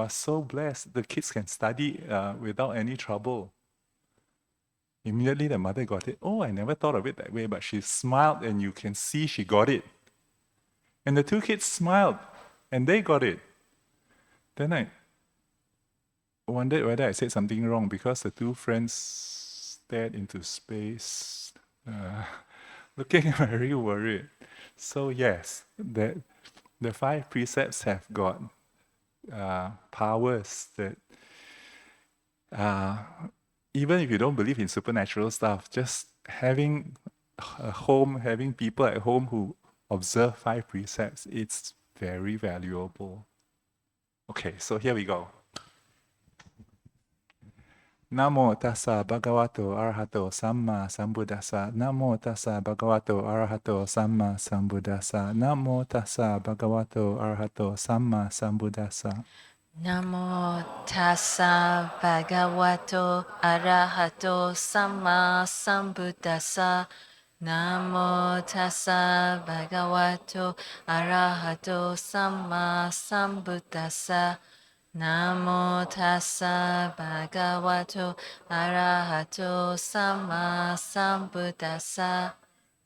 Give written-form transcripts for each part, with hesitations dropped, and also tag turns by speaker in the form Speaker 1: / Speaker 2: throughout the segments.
Speaker 1: are so blessed. The kids can study without any trouble. Immediately the mother got it. Oh, I never thought of it that way, but she smiled and you can see she got it. And the two kids smiled and they got it. Then I wondered whether I said something wrong because the two friends stared into space, looking very worried. So yes, the 5 precepts have got powers that even if you don't believe in supernatural stuff, just having a home, having people at home who observe 5 precepts, it's very valuable. Okay, so here we go. Namo tassa bhagavato arahato samma sambuddhassa. Namo tassa bhagavato arahato samma sambuddhassa. Namo tassa bhagavato arahato samma sambuddhassa.
Speaker 2: Namo tassa bhagavato arahato samma sambuddhassa. Namo tassa bhagavato arahato samma sambuddhassa. Namo tassa bhagavato arahato samma sambuddhassa.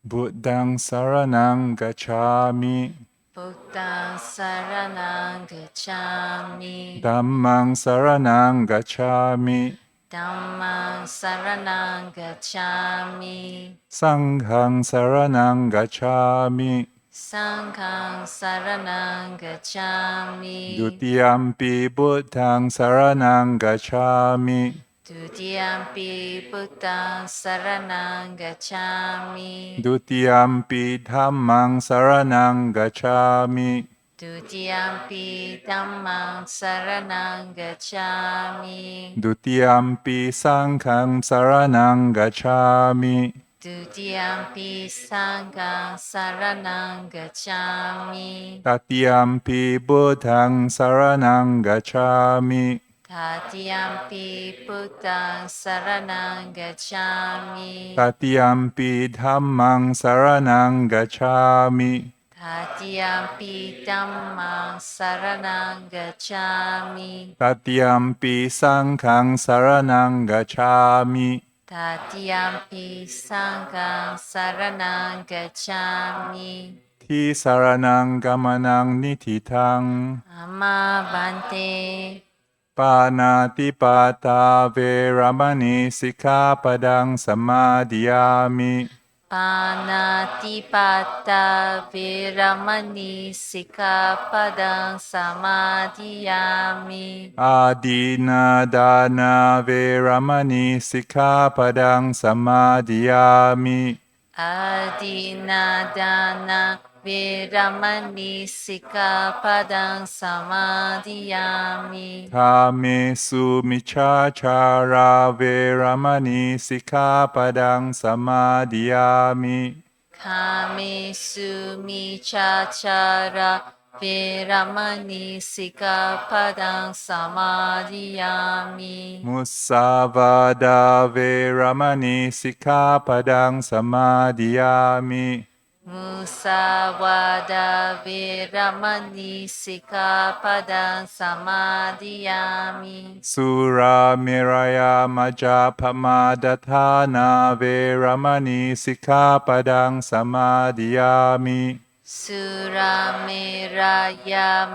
Speaker 1: Buddhang saranang gacchami.
Speaker 2: Buddhaṃ saranang gacchāmi.
Speaker 1: Dhammang saranang gacchami.
Speaker 2: Dhammang saranang gacchāmi.
Speaker 1: Sanghang saranang gacchami.
Speaker 2: Sanghang saranang gacchāmi.
Speaker 1: Dutiyampi buddhang saranang gacchami.
Speaker 2: Dutiyampi Buddhaṃ saranang gacchāmi.
Speaker 1: Dutiyampi dhammang saranang gacchami.
Speaker 2: Dutiyampi Dhammang saranang gacchāmi.
Speaker 1: Dutiyampi sanghang saranang gacchami.
Speaker 2: Dutiyampi Sanghang saranang gacchāmi.
Speaker 1: Tatiyampi buddhang saranang gacchami.
Speaker 2: Tatiyampi Buddhaṃ saranang gacchāmi.
Speaker 1: Tatiyampi dhammang saranang gacchami.
Speaker 2: Tatiyampi Dhammang saranang gacchāmi.
Speaker 1: Tatiyampi sanghang saranang gacchami.
Speaker 2: Tatiyampi Sanghang saranang gacchāmi.
Speaker 1: Ti saranang gamanang nitithang.
Speaker 2: Amma Bhante.
Speaker 1: Panatipata veramani sikkhapadang samadhiyami.
Speaker 2: Panatipata veramani sikkhapadang samadhiyami.
Speaker 1: Adina dana veramani sikkhapadang samadhiyami.
Speaker 2: Adina dana veramani sikkhapadang samadhiyami.
Speaker 1: Kamesu miccācara veramani sikkhapadang samadhiyami.
Speaker 2: Kamesu miccācara veramani sikkhapadang samadhiyami.
Speaker 1: Musavada veramani sikkhapadang samadhiyami.
Speaker 2: Musavada veramani sikkhapadang samadhiyami.
Speaker 1: Sura miraya majapamadatthana veramani sikkhapadang samadhiyami.
Speaker 2: Surameraya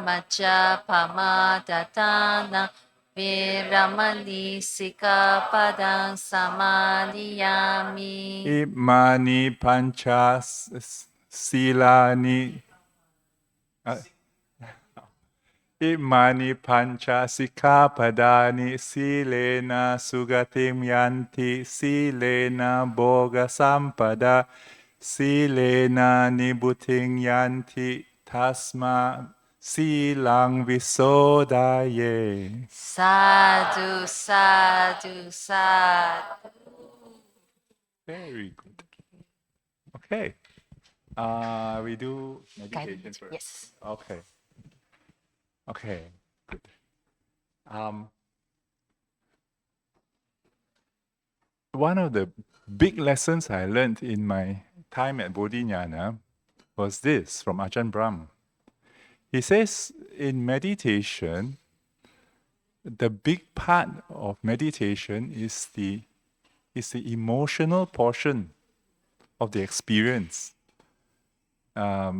Speaker 2: majapamadatthana veramani sikkhapadang samadhiyami.
Speaker 1: Imani pancha silani. Imani pancha sikkhapadani silena sugatim yanti silena bhoga sampada silena nibbutiṃ yanti tasma silang visodaye.
Speaker 2: Sadhu, sadhu, sadhu.
Speaker 1: Very good. Okay. We do meditation first.
Speaker 2: Yes.
Speaker 1: Okay. Okay. Good. One of the big lessons I learned in my time at Bodhinyana was this from Ajahn Brahm. He says in meditation, the big part of meditation is the emotional portion of the experience. I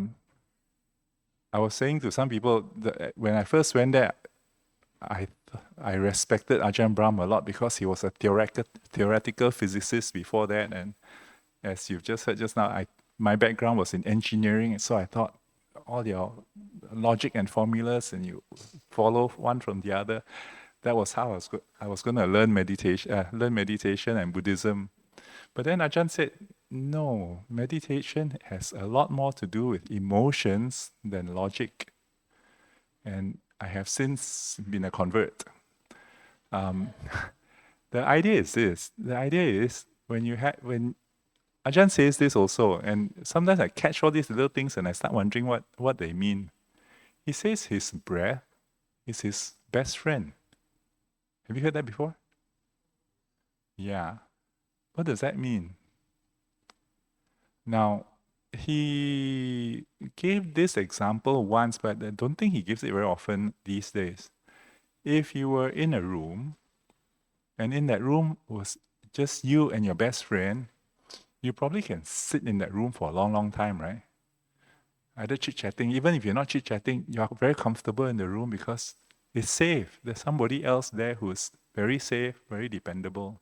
Speaker 1: was saying to some people that when I first went there, I respected Ajahn Brahm a lot because he was a theoretical physicist before that, and as you've just heard just now, my background was in engineering, so I thought all your logic and formulas, and you follow one from the other. That was how I was going to learn meditation and Buddhism. But then Ajahn said, no, meditation has a lot more to do with emotions than logic. And I have since been a convert. The idea is this. The idea is when Ajahn says this also, and sometimes I catch all these little things and I start wondering what they mean. He says his breath is his best friend. Have you heard that before? Yeah. What does that mean? Now, he gave this example once, but I don't think he gives it very often these days. If you were in a room, and in that room was just you and your best friend, you probably can sit in that room for a long, long time, right? Either chit-chatting. Even if you're not chit-chatting, you're very comfortable in the room because it's safe. There's somebody else there who's very safe, very dependable.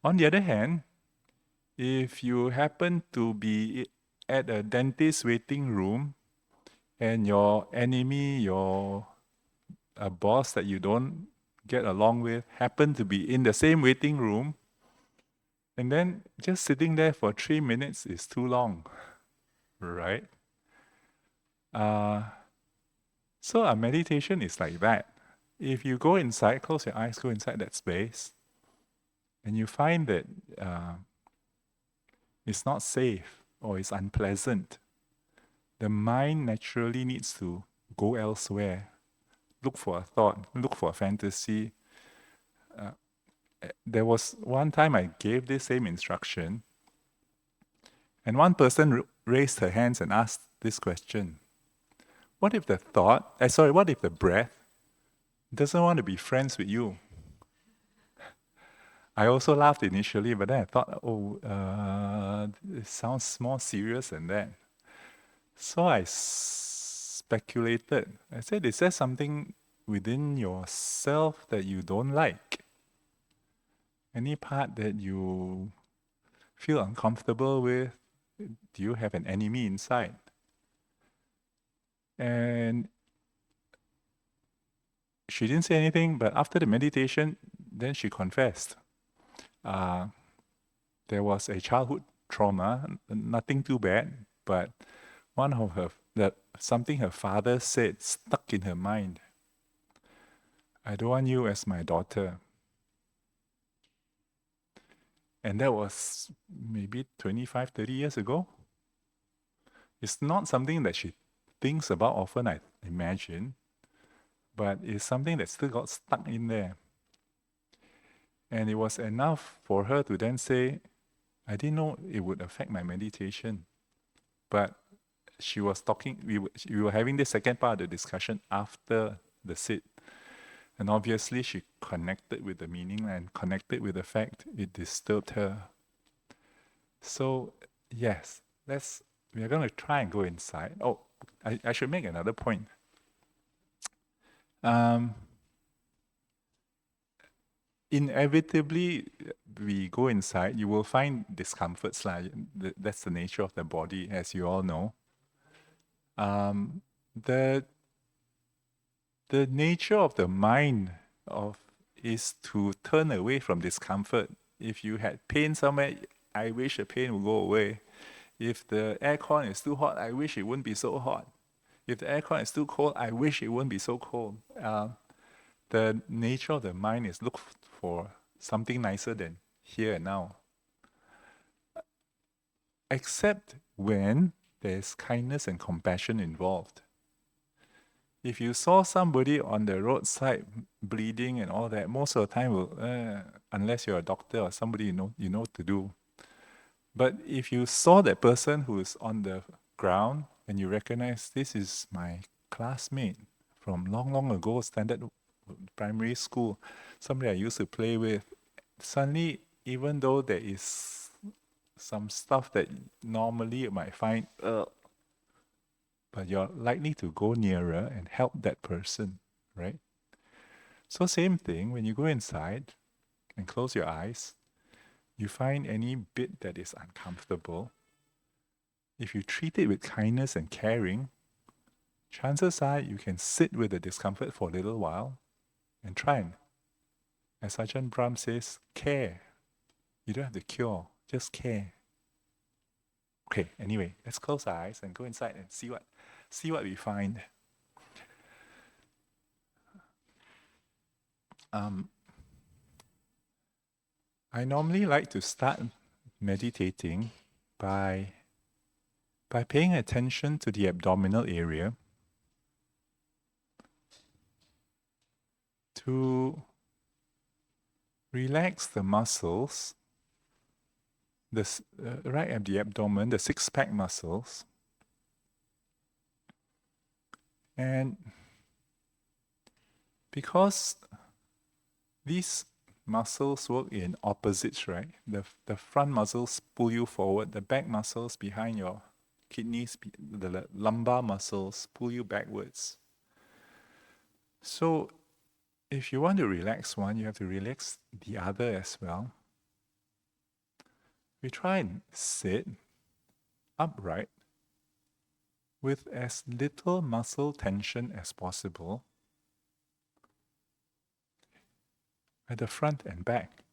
Speaker 1: On the other hand, if you happen to be at a dentist waiting room and your enemy, a boss that you don't get along with, happen to be in the same waiting room, and then just sitting there for 3 minutes is too long, right? So a meditation is like that. If you go inside, close your eyes, go inside that space, and you find that it's not safe or it's unpleasant, the mind naturally needs to go elsewhere. Look for a thought, look for a fantasy. There was one time I gave this same instruction, and one person raised her hands and asked this question. What if the breath doesn't want to be friends with you? I also laughed initially, but then I thought, it sounds more serious than that. So I speculated. I said, is there something within yourself that you don't like? Any part that you feel uncomfortable with? Do you have an enemy inside? And she didn't say anything, but after the meditation, then she confessed. There was a childhood trauma, nothing too bad, but something her father said stuck in her mind. I don't want you as my daughter. And that was maybe 25, 30 years ago. It's not something that she thinks about often, I imagine, but it's something that still got stuck in there. And it was enough for her to then say, I didn't know it would affect my meditation. But she was talking, we were having the second part of the discussion after the sit. And obviously she connected with the meaning and connected with the fact it disturbed her. So yes, we are going to try and go inside. Oh, I should make another point. Inevitably, we go inside, you will find discomforts. That's the nature of the body, as you all know. The nature of the mind is to turn away from discomfort. If you had pain somewhere, I wish the pain would go away. If the aircon is too hot, I wish it wouldn't be so hot. If the aircon is too cold, I wish it wouldn't be so cold. The nature of the mind is look for something nicer than here and now. Except when there's kindness and compassion involved. If you saw somebody on the roadside bleeding and all that, most of the time, unless you're a doctor or somebody you know what to do. But if you saw that person who's on the ground and you recognize this is my classmate from long, long ago, standard primary school, somebody I used to play with, suddenly, even though there is some stuff that normally you might find, but you're likely to go nearer and help that person, right? So same thing, when you go inside and close your eyes, you find any bit that is uncomfortable. If you treat it with kindness and caring, chances are you can sit with the discomfort for a little while and try and, as Ajahn Brahm says, care. You don't have to cure, just care. Okay, anyway, let's close our eyes and go inside and see what we find. I normally like to start meditating by paying attention to the abdominal area, to relax the muscles, right at the abdomen, the six-pack muscles, and because these muscles work in opposites, right? The front muscles pull you forward, the back muscles behind your kidneys, the lumbar muscles pull you backwards. So if you want to relax one, you have to relax the other as well. We try and sit upright with as little muscle tension as possible at the front and back.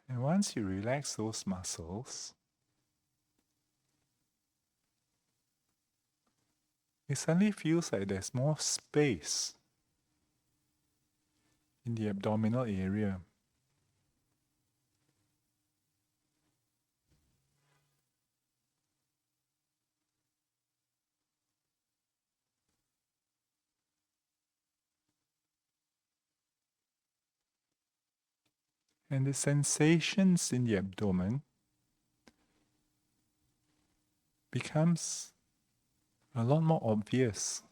Speaker 1: And once you relax those muscles, it suddenly feels like there's more space in the abdominal area. And the sensations in the abdomen becomes a lot more obvious.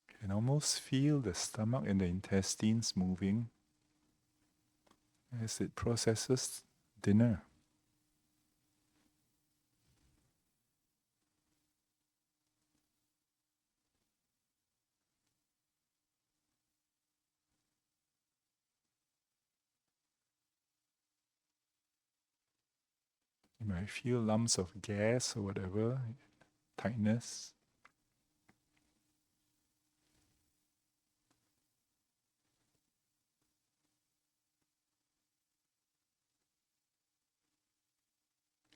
Speaker 1: You can almost feel the stomach and the intestines moving as it processes dinner. You might feel lumps of gas or whatever, tightness.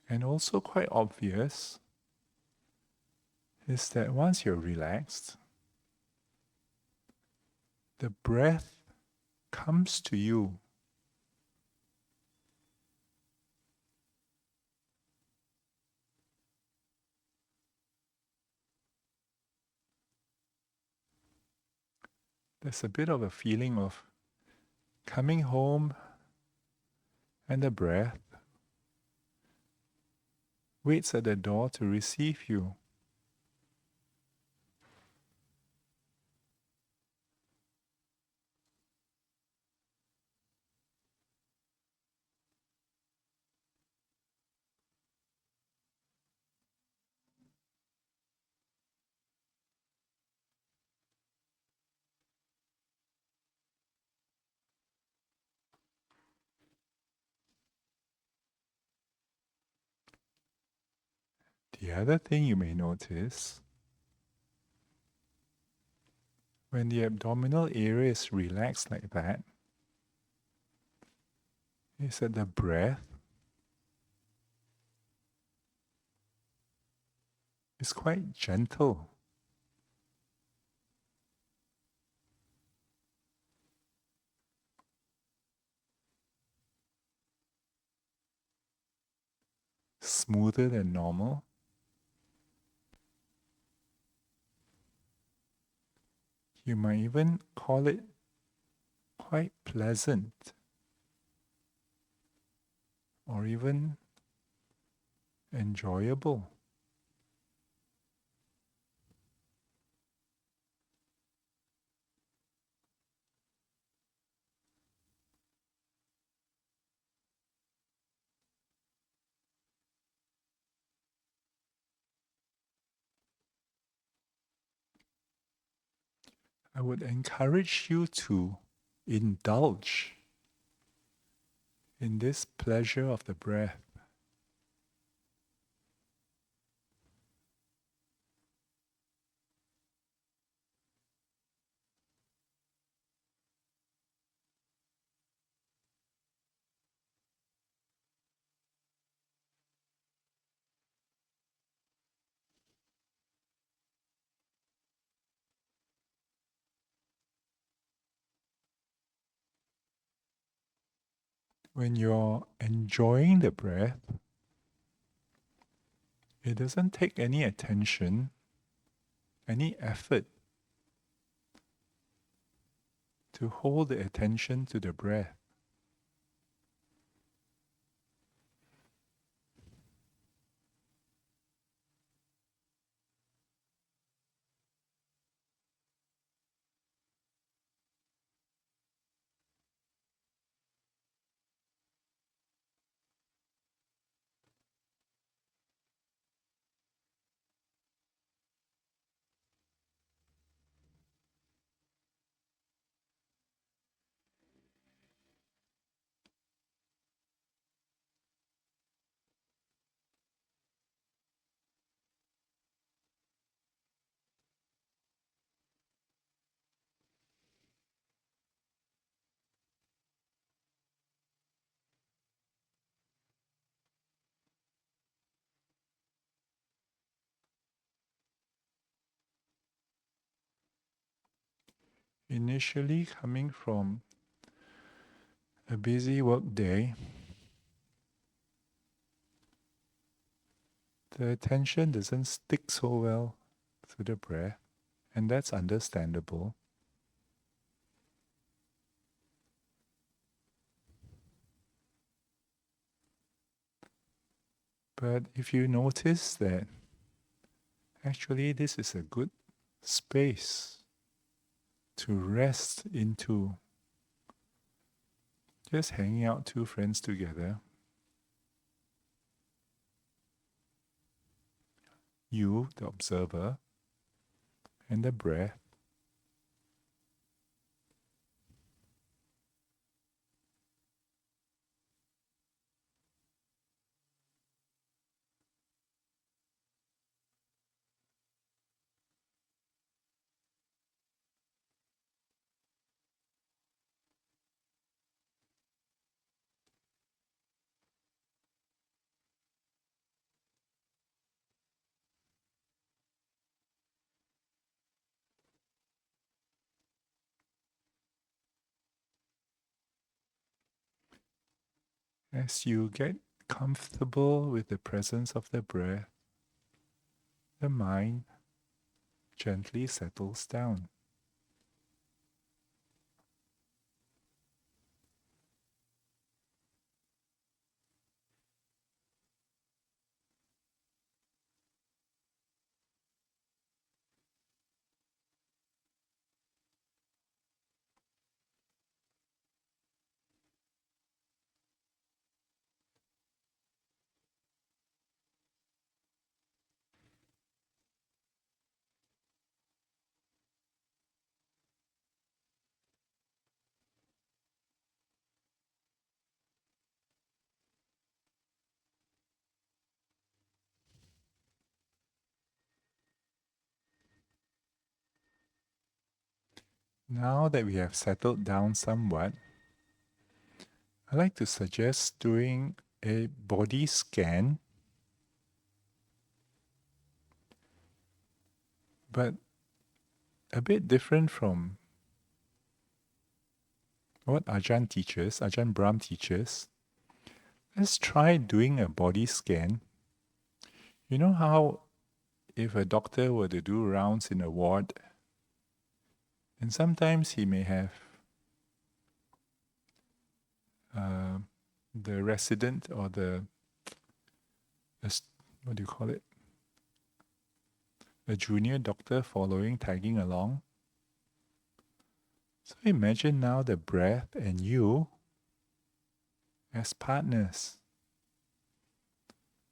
Speaker 1: And also quite obvious is that once you're relaxed, the breath comes to you. There's a bit of a feeling of coming home, and the breath waits at the door to receive you. The other thing you may notice, when the abdominal area is relaxed like that, is that the breath is quite gentle. Smoother than normal. You might even call it quite pleasant, or even enjoyable. I would encourage you to indulge in this pleasure of the breath. When you're enjoying the breath, it doesn't take any attention, any effort to hold the attention to the breath. Initially coming from a busy work day, the attention doesn't stick so well to the breath, and that's understandable. But if you notice that actually this is a good space to rest into, just hanging out two friends together, you, the observer, and the breath, as you get comfortable with the presence of the breath, the mind gently settles down. Now that we have settled down somewhat, I'd like to suggest doing a body scan But a bit different from what Ajahn teaches, Ajahn Brahm teaches. Let's try doing a body scan. You know how if a doctor were to do rounds in a ward, and sometimes he may have the resident or what do you call it? A junior doctor following, tagging along. So imagine now the breath and you as partners.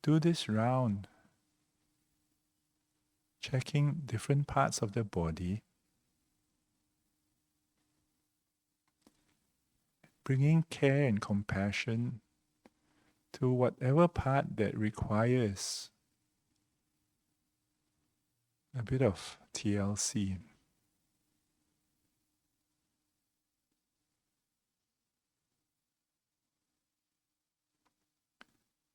Speaker 1: Do this round, checking different parts of the body, bringing care and compassion to whatever part that requires a bit of TLC.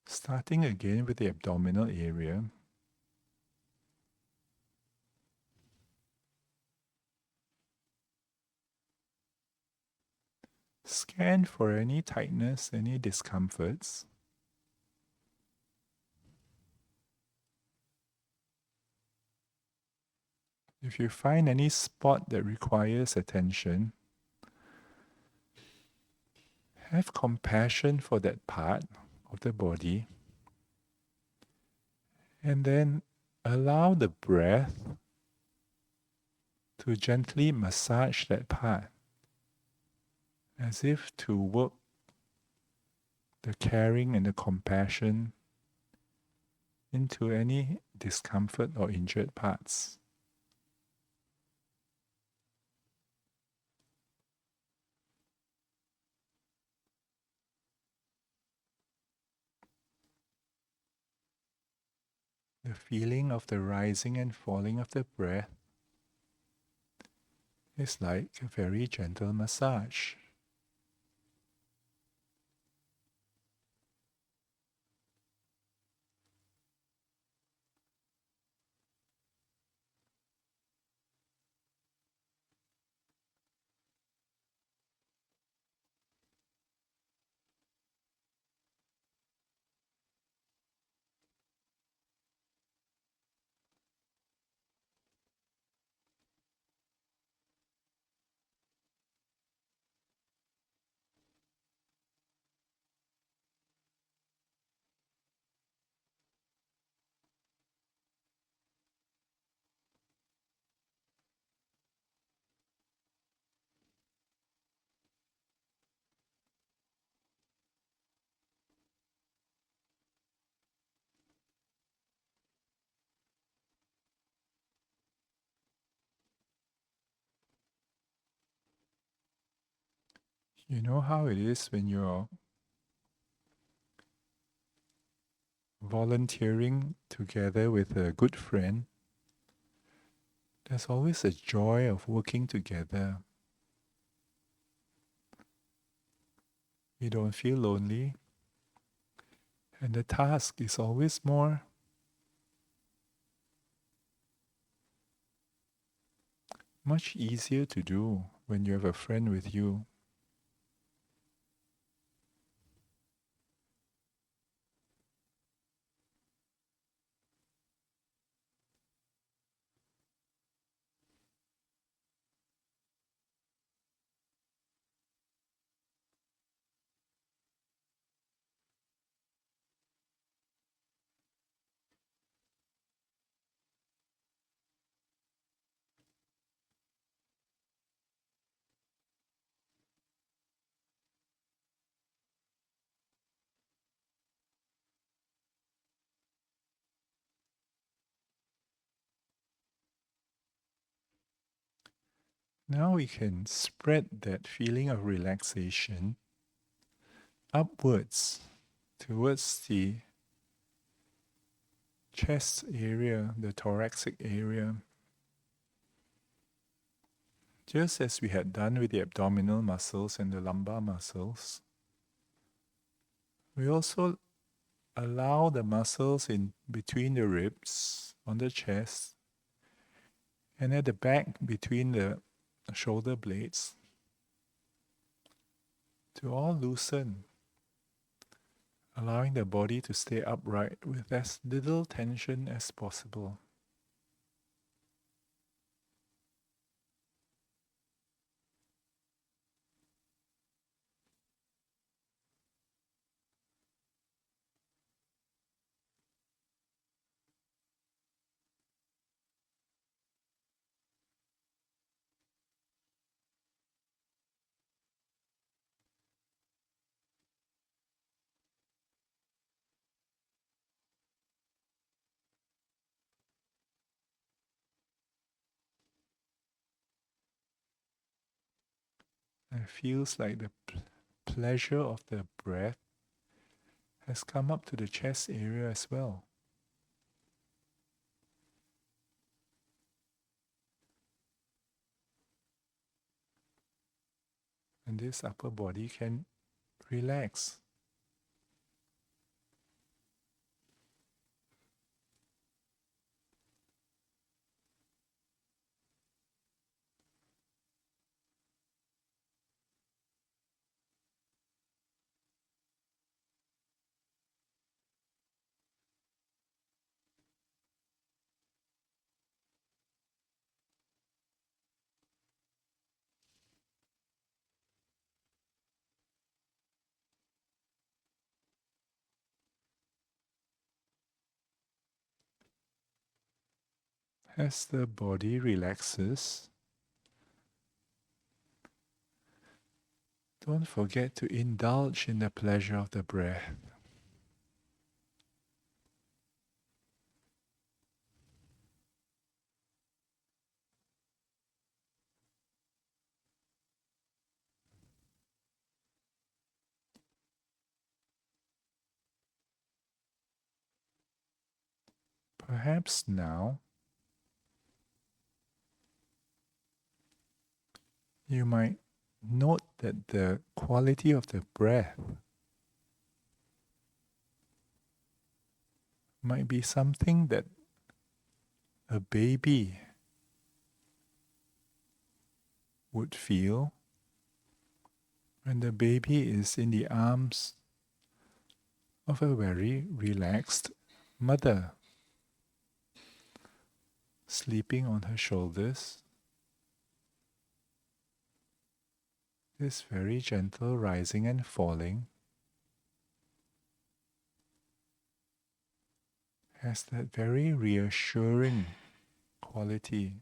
Speaker 1: Starting again with the abdominal area. Scan for any tightness, any discomforts. If you find any spot that requires attention, have compassion for that part of the body, and then allow the breath to gently massage that part, as if to work the caring and the compassion into any discomfort or injured parts. The feeling of the rising and falling of the breath is like a very gentle massage. You know how it is when you're volunteering together with a good friend. There's always a joy of working together. You don't feel lonely. And the task is always much easier to do when you have a friend with you. Now we can spread that feeling of relaxation upwards towards the chest area, the thoracic area. Just as we had done with the abdominal muscles and the lumbar muscles, we also allow the muscles in between the ribs on the chest And at the back, between the shoulder blades, to all loosen, allowing the body to stay upright with as little tension as possible. It feels like the pleasure of the breath has come up to the chest area as well. And this upper body can relax. As the body relaxes, don't forget to indulge in the pleasure of the breath. Perhaps now you might note that the quality of the breath might be something that a baby would feel when the baby is in the arms of a very relaxed mother, sleeping on her shoulders. This very gentle rising and falling has that very reassuring quality.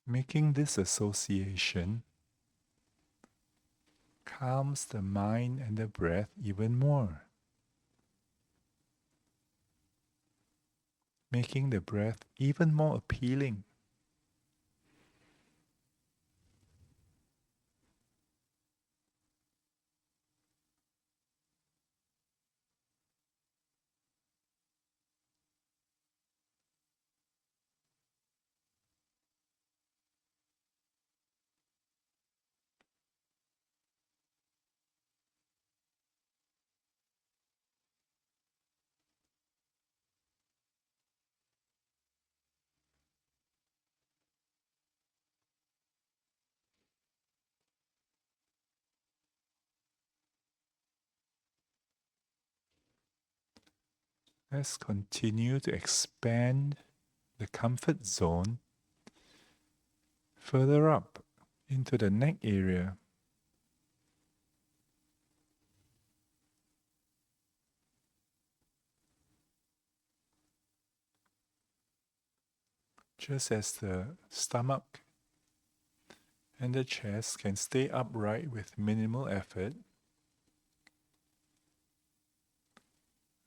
Speaker 1: Making this association calms the mind and the breath even more, making the breath even more appealing. Let's continue to expand the comfort zone further up into the neck area. Just as the stomach and the chest can stay upright with minimal effort,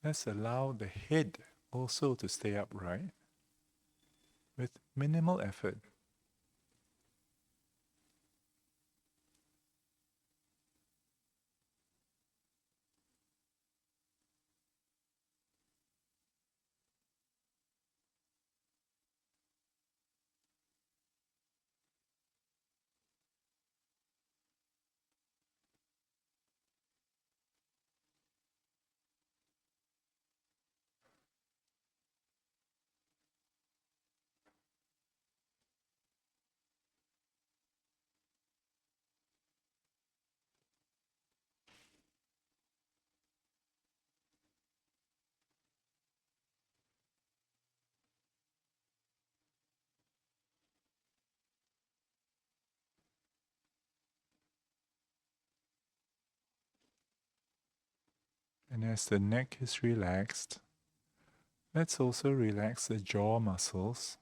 Speaker 1: Let's allow the head also to stay upright with minimal effort. And as the neck is relaxed, let's also relax the jaw muscles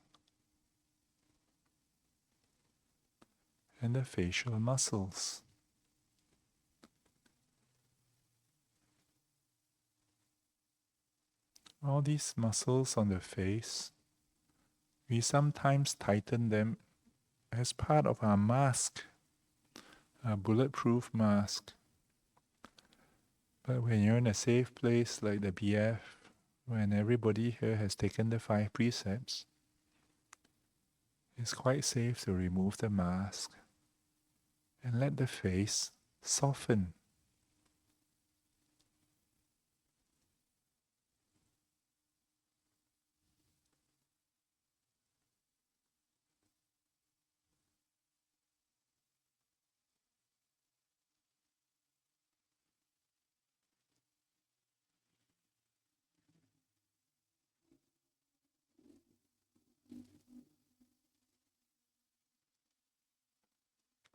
Speaker 1: and the facial muscles. All these muscles on the face, we sometimes tighten them as part of our mask, a bulletproof mask. But when you're in a safe place like the BF, when everybody here has taken the 5 precepts, it's quite safe to remove the mask and let the face soften.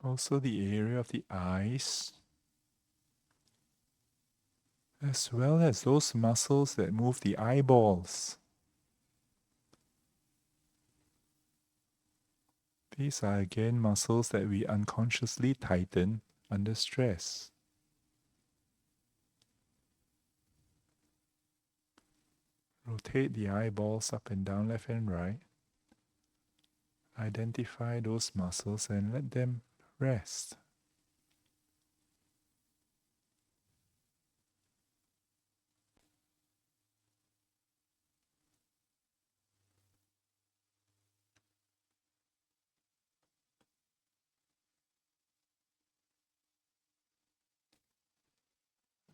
Speaker 1: Also the area of the eyes, as well as those muscles that move the eyeballs. These are again muscles that we unconsciously tighten under stress. Rotate the eyeballs up and down, left and right. Identify those muscles and let them rest.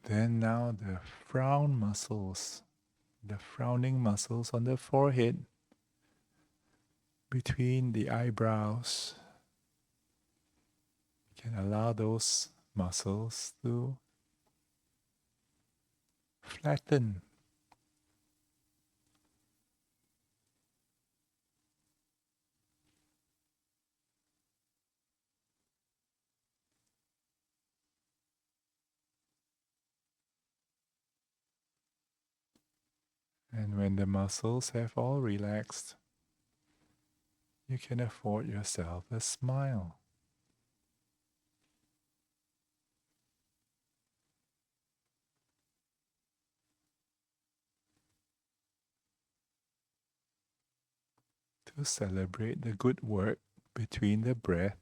Speaker 1: Then now the frown muscles, the frowning muscles on the forehead, between the eyebrows. You can allow those muscles to flatten. And when the muscles have all relaxed, you can afford yourself a smile. To celebrate the good work between the breath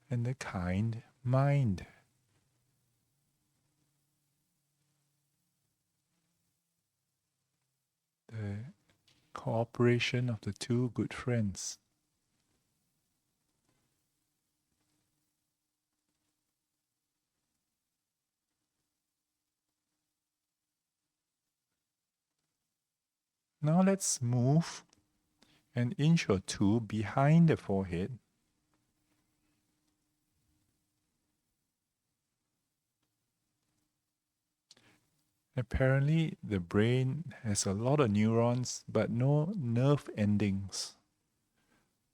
Speaker 1: and the kind mind. The cooperation of the two good friends. Now let's move an inch or two behind the forehead. Apparently, the brain has a lot of neurons, but no nerve endings.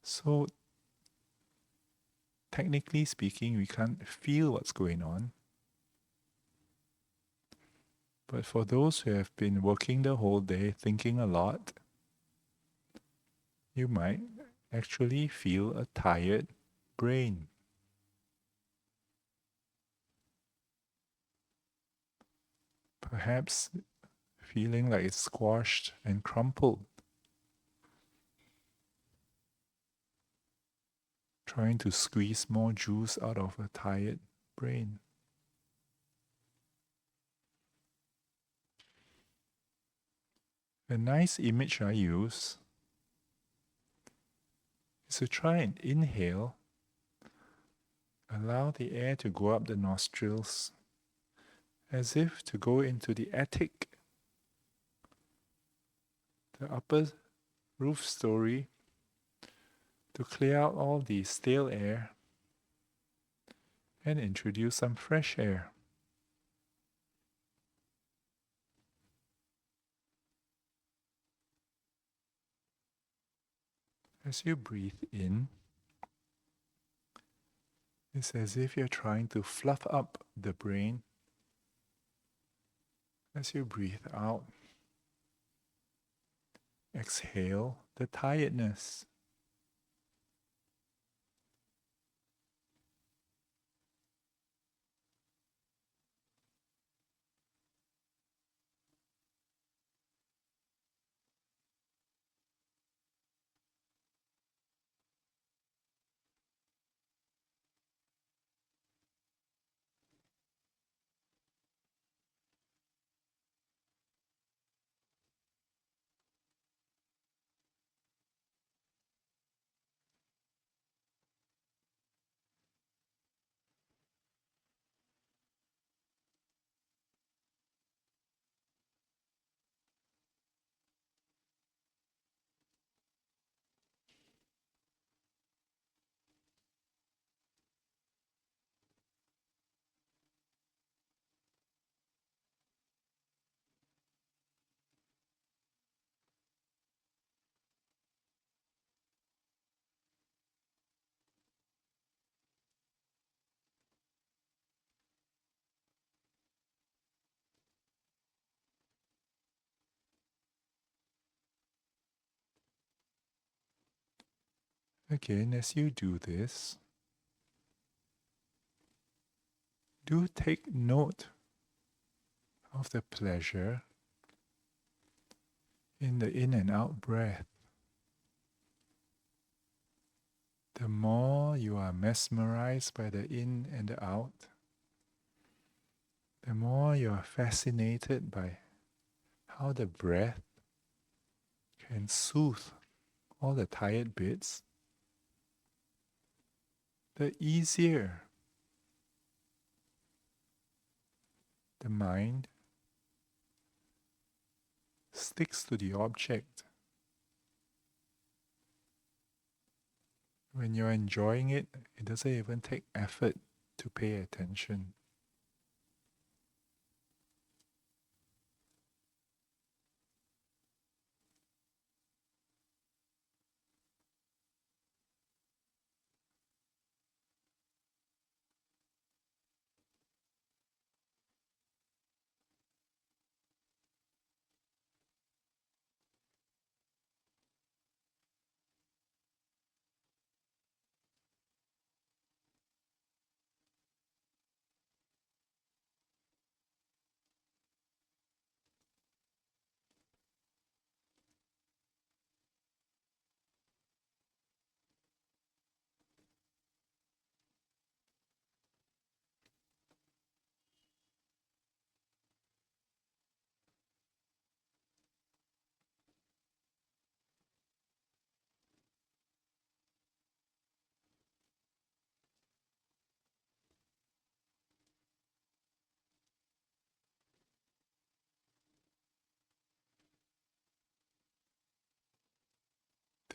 Speaker 1: So, technically speaking, we can't feel what's going on. But for those who have been working the whole day, thinking a lot, you might actually feel a tired brain. perhaps feeling like it's squashed and crumpled, trying to squeeze more juice out of a tired brain. A nice image I use is to try and inhale, allow the air to go up the nostrils, as if to go into the attic, the upper roof story, to clear out all the stale air and introduce some fresh air. As you breathe in, it's as if you're trying to fluff up the brain. As you breathe out, exhale the tiredness. Again, as you do this, do take note of the pleasure in the in and out breath. The more you are mesmerized by the in and the out, the more you are fascinated by how the breath can soothe all the tired bits, the easier the mind sticks to the object. When you're enjoying it, it doesn't even take effort to pay attention.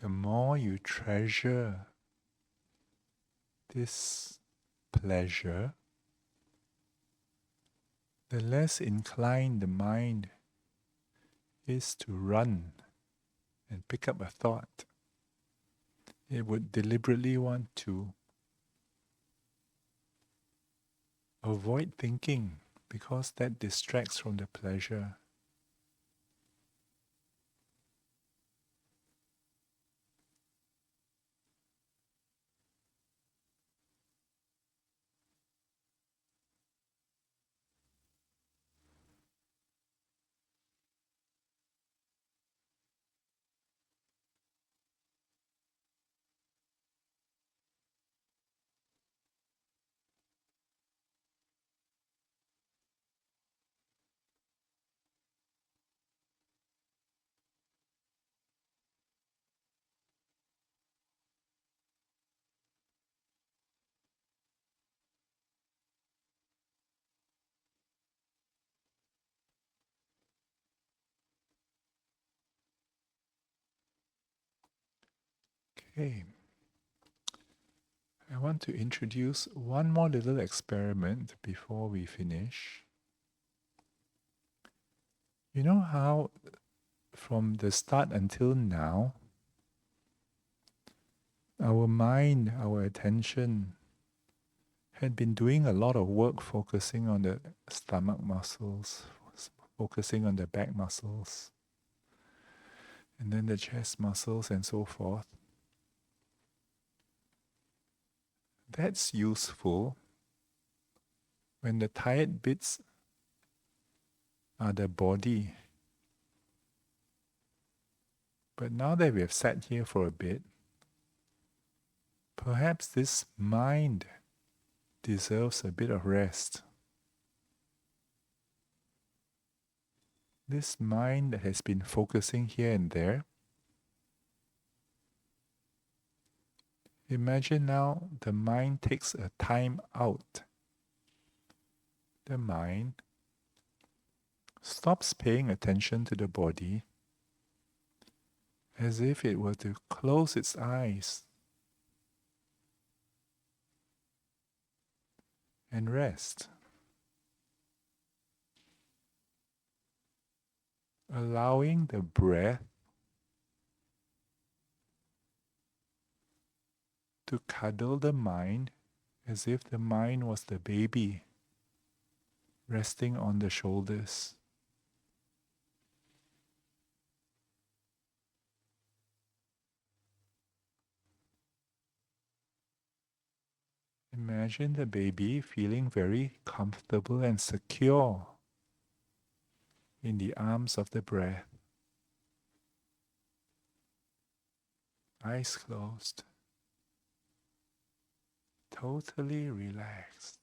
Speaker 1: The more you treasure this pleasure, the less inclined the mind is to run and pick up a thought. It would deliberately want to avoid thinking because that distracts from the pleasure. Okay. I want to introduce one more little experiment before we finish. You know how from the start until now, our mind, our attention had been doing a lot of work focusing on the stomach muscles, focusing on the back muscles, and then the chest muscles and so forth. That's useful when the tired bits are the body. But now that we have sat here for a bit, perhaps this mind deserves a bit of rest. This mind that has been focusing here and there, imagine now the mind takes a time out. The mind stops paying attention to the body as if it were to close its eyes and rest. Allowing the breath to cuddle the mind as if the mind was the baby resting on the shoulders. Imagine the baby feeling very comfortable and secure in the arms of the breath. Eyes closed. Totally relaxed.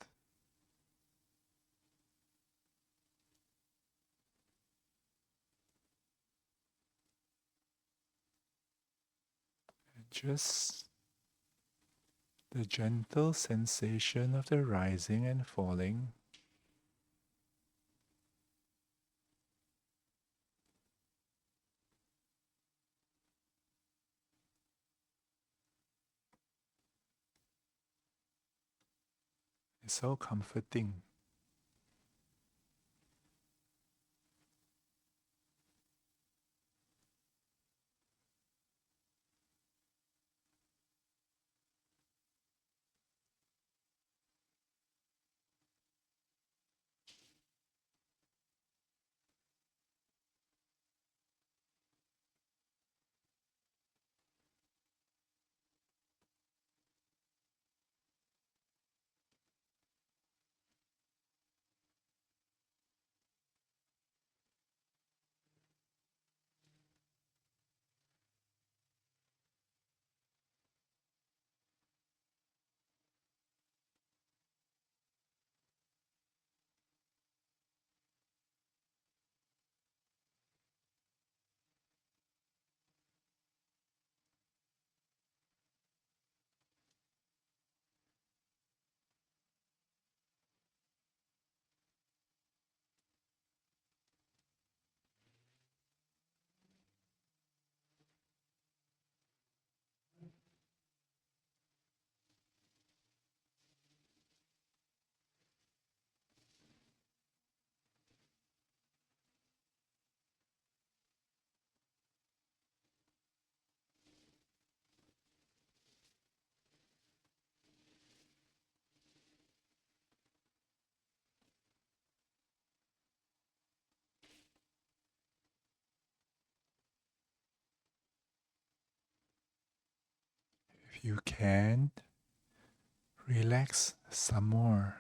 Speaker 1: And just the gentle sensation of the rising and falling is so comforting. If you can, relax some more.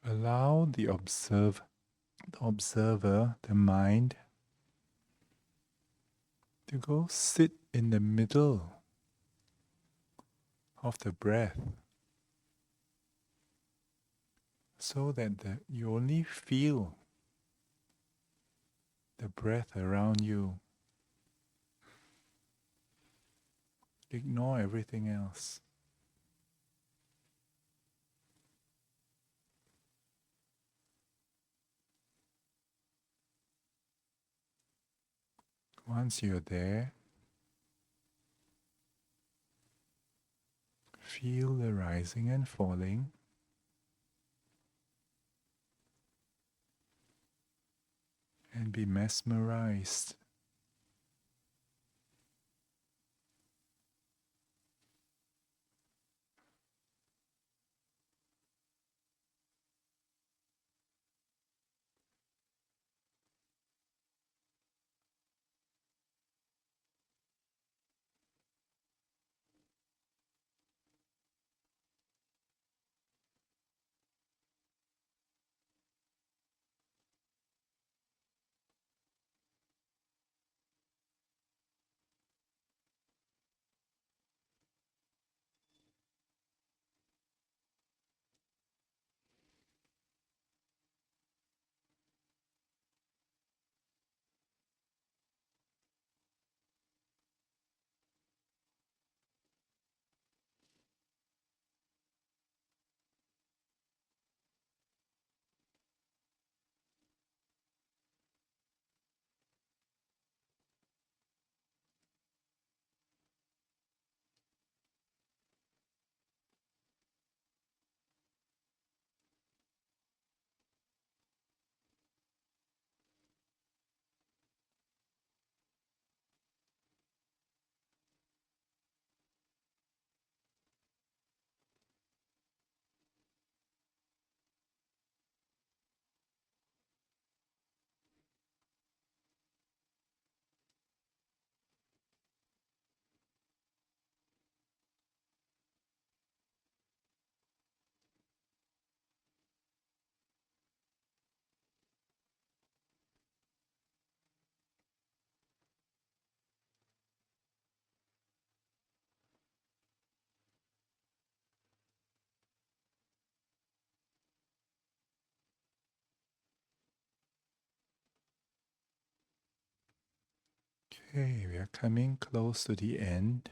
Speaker 1: allow the observer, the mind, to go sit in the middle of the breath, so that you only feel the breath around you. Ignore everything else. Once you're there, feel the rising and falling, and be mesmerized. Okay, we are coming close to the end.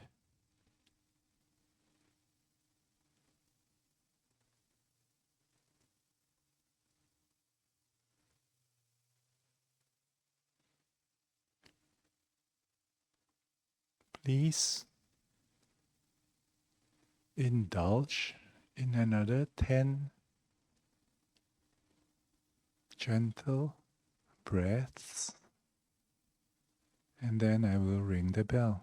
Speaker 1: Please indulge in another 10 gentle breaths, and then I will ring the bell.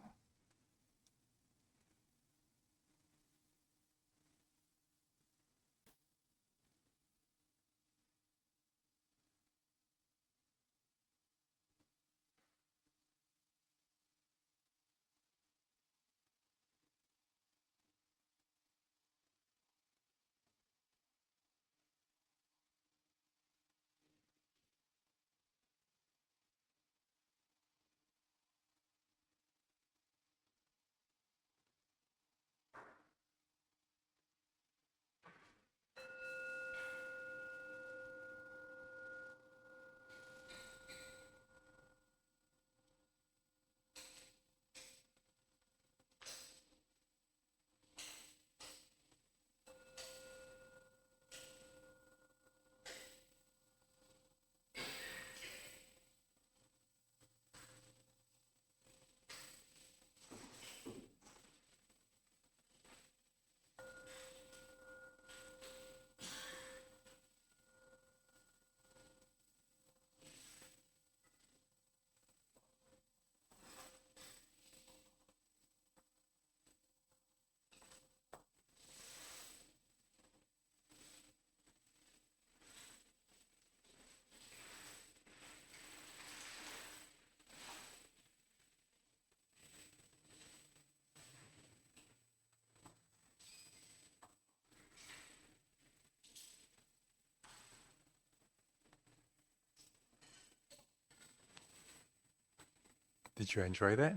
Speaker 1: Did you enjoy that?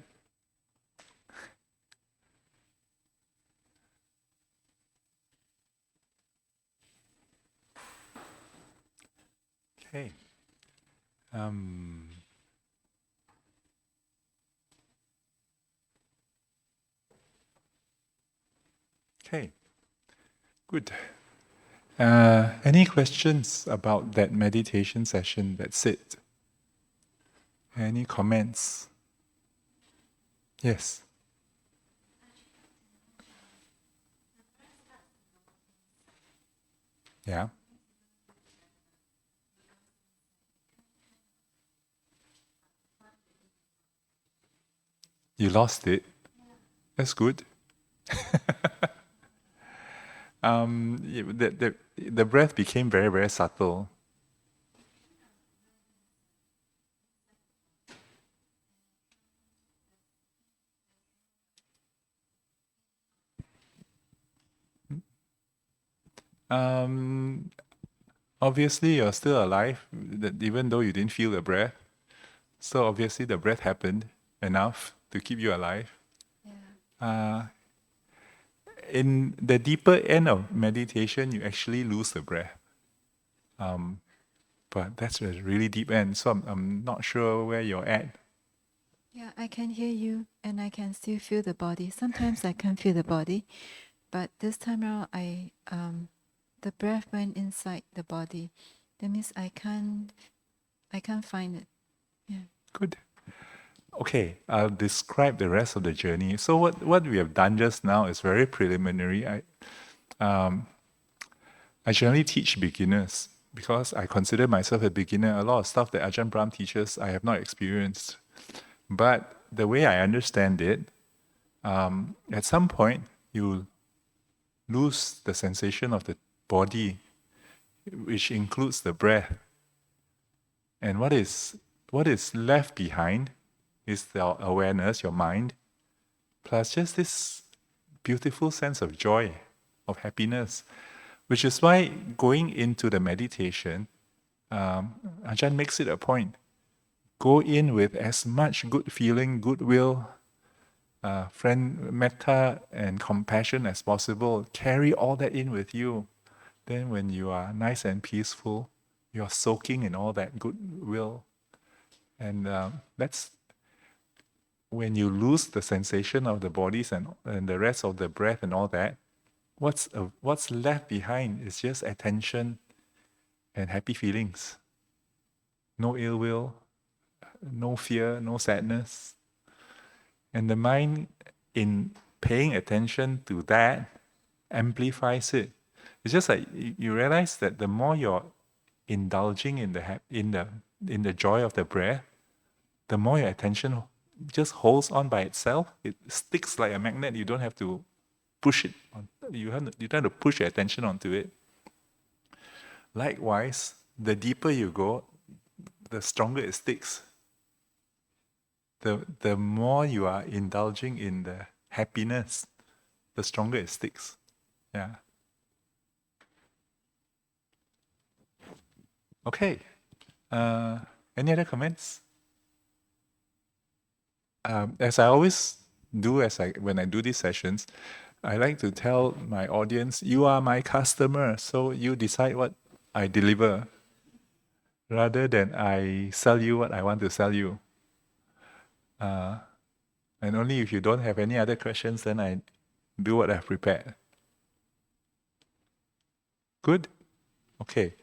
Speaker 1: Okay. Okay. Good. Any questions about that meditation session? That's it. Any comments? Yes. Yeah. You lost it. That's good. The breath became very, very subtle. Obviously, you're still alive, even though you didn't feel the breath. So obviously, the breath happened enough to keep you alive. In the deeper end of meditation, you actually lose the breath. But that's a really deep end, so I'm not sure where you're at.
Speaker 3: Yeah, I can hear you and I can still feel the body. Sometimes I can't feel the body, but this time around the breath went inside the body. That means I can't find it. Yeah.
Speaker 1: Good. Okay, I'll describe the rest of the journey. So what we have done just now is very preliminary. I generally teach beginners because I consider myself a beginner. A lot of stuff that Ajahn Brahm teaches, I have not experienced. But the way I understand it, at some point you lose the sensation of the body, which includes the breath. And what is left behind is the awareness, your mind, plus just this beautiful sense of joy, of happiness, which is why going into the meditation, Ajahn makes it a point. Go in with as much good feeling, goodwill, metta and compassion as possible. Carry all that in with you. Then when you are nice and peaceful, you're soaking in all that goodwill. And that's when you lose the sensation of the bodies and the rest of the breath and all that, what's left behind is just attention and happy feelings. No ill will, no fear, no sadness. And the mind, in paying attention to that, amplifies it. It's just like you realize that the more you're indulging in the joy of the breath, the more your attention just holds on by itself. It sticks like a magnet. You don't have to push it. You don't have to push your attention onto it. Likewise, the deeper you go, the stronger it sticks. The more you are indulging in the happiness, the stronger it sticks. Yeah. Okay. Any other comments? As I always do, when I do these sessions, I like to tell my audience, you are my customer, so you decide what I deliver, rather than I sell you what I want to sell you. And only if you don't have any other questions, then I do what I've prepared. Good? Okay.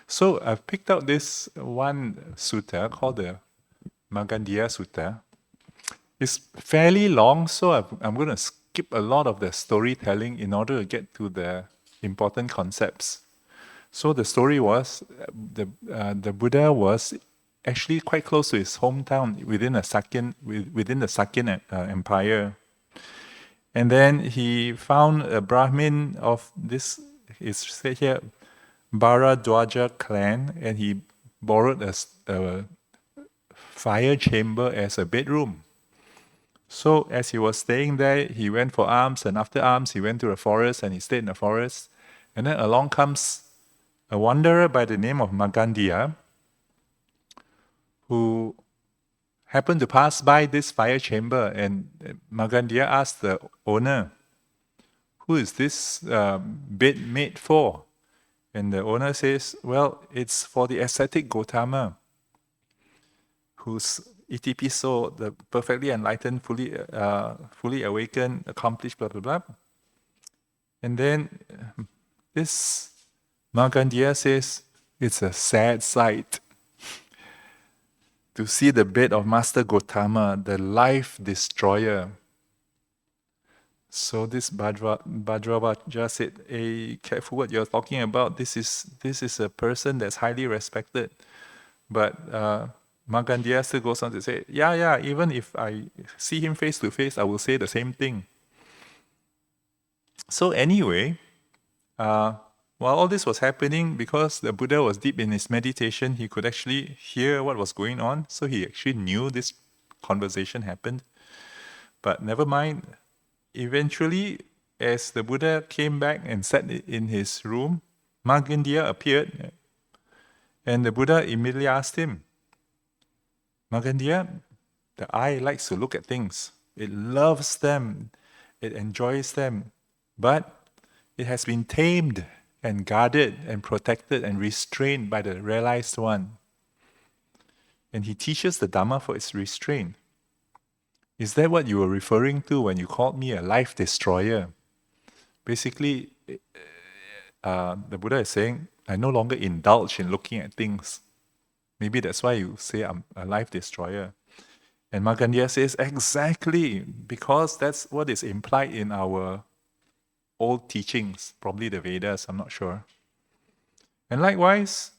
Speaker 1: So I've picked out this one sutta called the Magandhya Sutta. It's fairly long, so I'm going to skip a lot of the storytelling in order to get to the important concepts. So the story was the Buddha was actually quite close to his hometown within the Sakyan Empire, and then he found a Brahmin of this is said here Bharadwaja clan, and he borrowed a fire chamber as a bedroom. So as he was staying there, he went for alms, and after alms, he went to the forest and he stayed in the forest. And then along comes a wanderer by the name of Magandhya, who happened to pass by this fire chamber, and Magandia asked the owner, "Who is this bed made for?" And the owner says, "Well, it's for the ascetic Gautama, whose ETP soul, the perfectly enlightened, fully awakened, accomplished, blah, blah, blah." And then this Magandia says, "It's a sad sight to see the bed of Master Gautama, the life destroyer." So this Bhadravaja said, "Hey, careful what you're talking about. This is a person that's highly respected." But Magandia still goes on to say, yeah, even if I see him face to face, I will say the same thing. So anyway, while all this was happening, because the Buddha was deep in his meditation, he could actually hear what was going on. So he actually knew this conversation happened. But never mind. Eventually, as the Buddha came back and sat in his room, Magandia appeared, and the Buddha immediately asked him, "Magandia, the eye likes to look at things. It loves them. It enjoys them. But it has been tamed and guarded and protected and restrained by the realized one. And he teaches the Dhamma for its restraint. Is that what you were referring to when you called me a life destroyer?" Basically, the Buddha is saying, I no longer indulge in looking at things. Maybe that's why you say I'm a life destroyer. And Magandia says, exactly, because that's what is implied in our old teachings, probably the Vedas, I'm not sure. And likewise,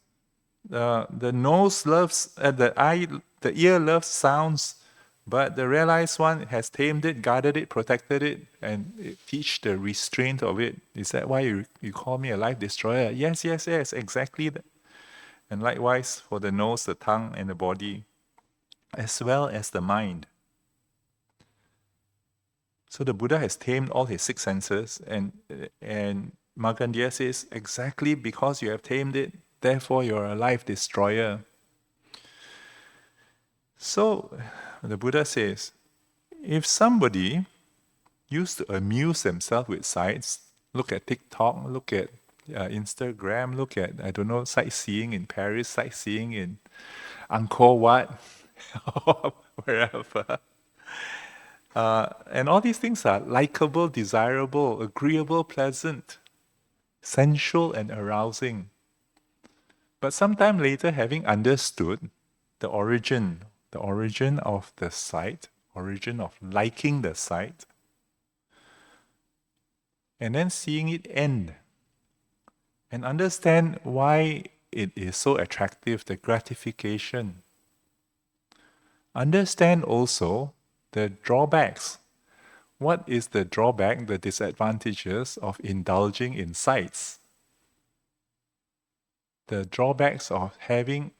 Speaker 1: the nose loves, the ear loves sounds, but the realized one has tamed it, guarded it, protected it, and it teach the restraint of it. Is that why you call me a life destroyer? Yes, exactly that. And likewise for the nose, the tongue, and the body, as well as the mind. So the Buddha has tamed all his 6 senses, and Magandia says, exactly because you have tamed it, therefore you're a life destroyer. So the Buddha says, if somebody used to amuse themselves with sights, look at TikTok, look at Instagram, look at, I don't know, sightseeing in Paris, sightseeing in Angkor Wat, or wherever. And all these things are likable, desirable, agreeable, pleasant, sensual, and arousing. But sometime later, having understood the origin of the sight, origin of liking the sight, and then seeing it end, and understand why it is so attractive, the gratification. Understand also the drawbacks. What is the drawback, the disadvantages of indulging in sights? The drawbacks of having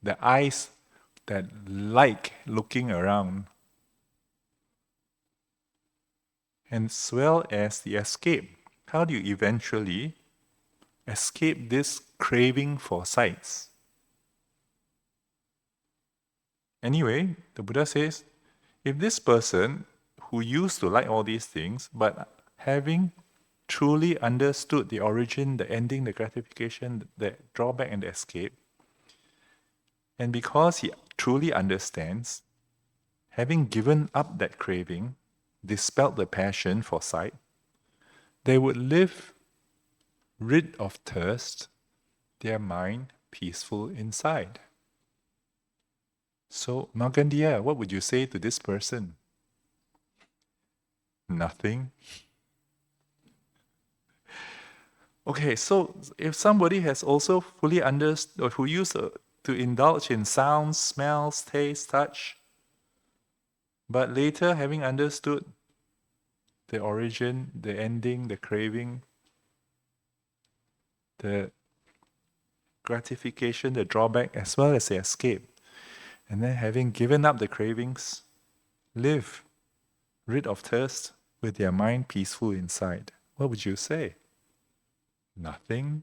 Speaker 1: the eyes that like looking around, as well as the escape. How do you eventually escape this craving for sights? Anyway, the Buddha says, if this person who used to like all these things, but having truly understood the origin, the ending, the gratification, the drawback, and the escape, and because he truly understands, having given up that craving, dispelled the passion for sight, they would live rid of thirst, their mind peaceful inside. So, Magandia, what would you say to this person? Nothing. Okay, so if somebody has also fully understood, or who used to indulge in sounds, smells, taste, touch, but later having understood the origin, the ending, the craving, the gratification, the drawback, as well as the escape, and then having given up the cravings, live rid of thirst with their mind peaceful inside, what would you say? Nothing.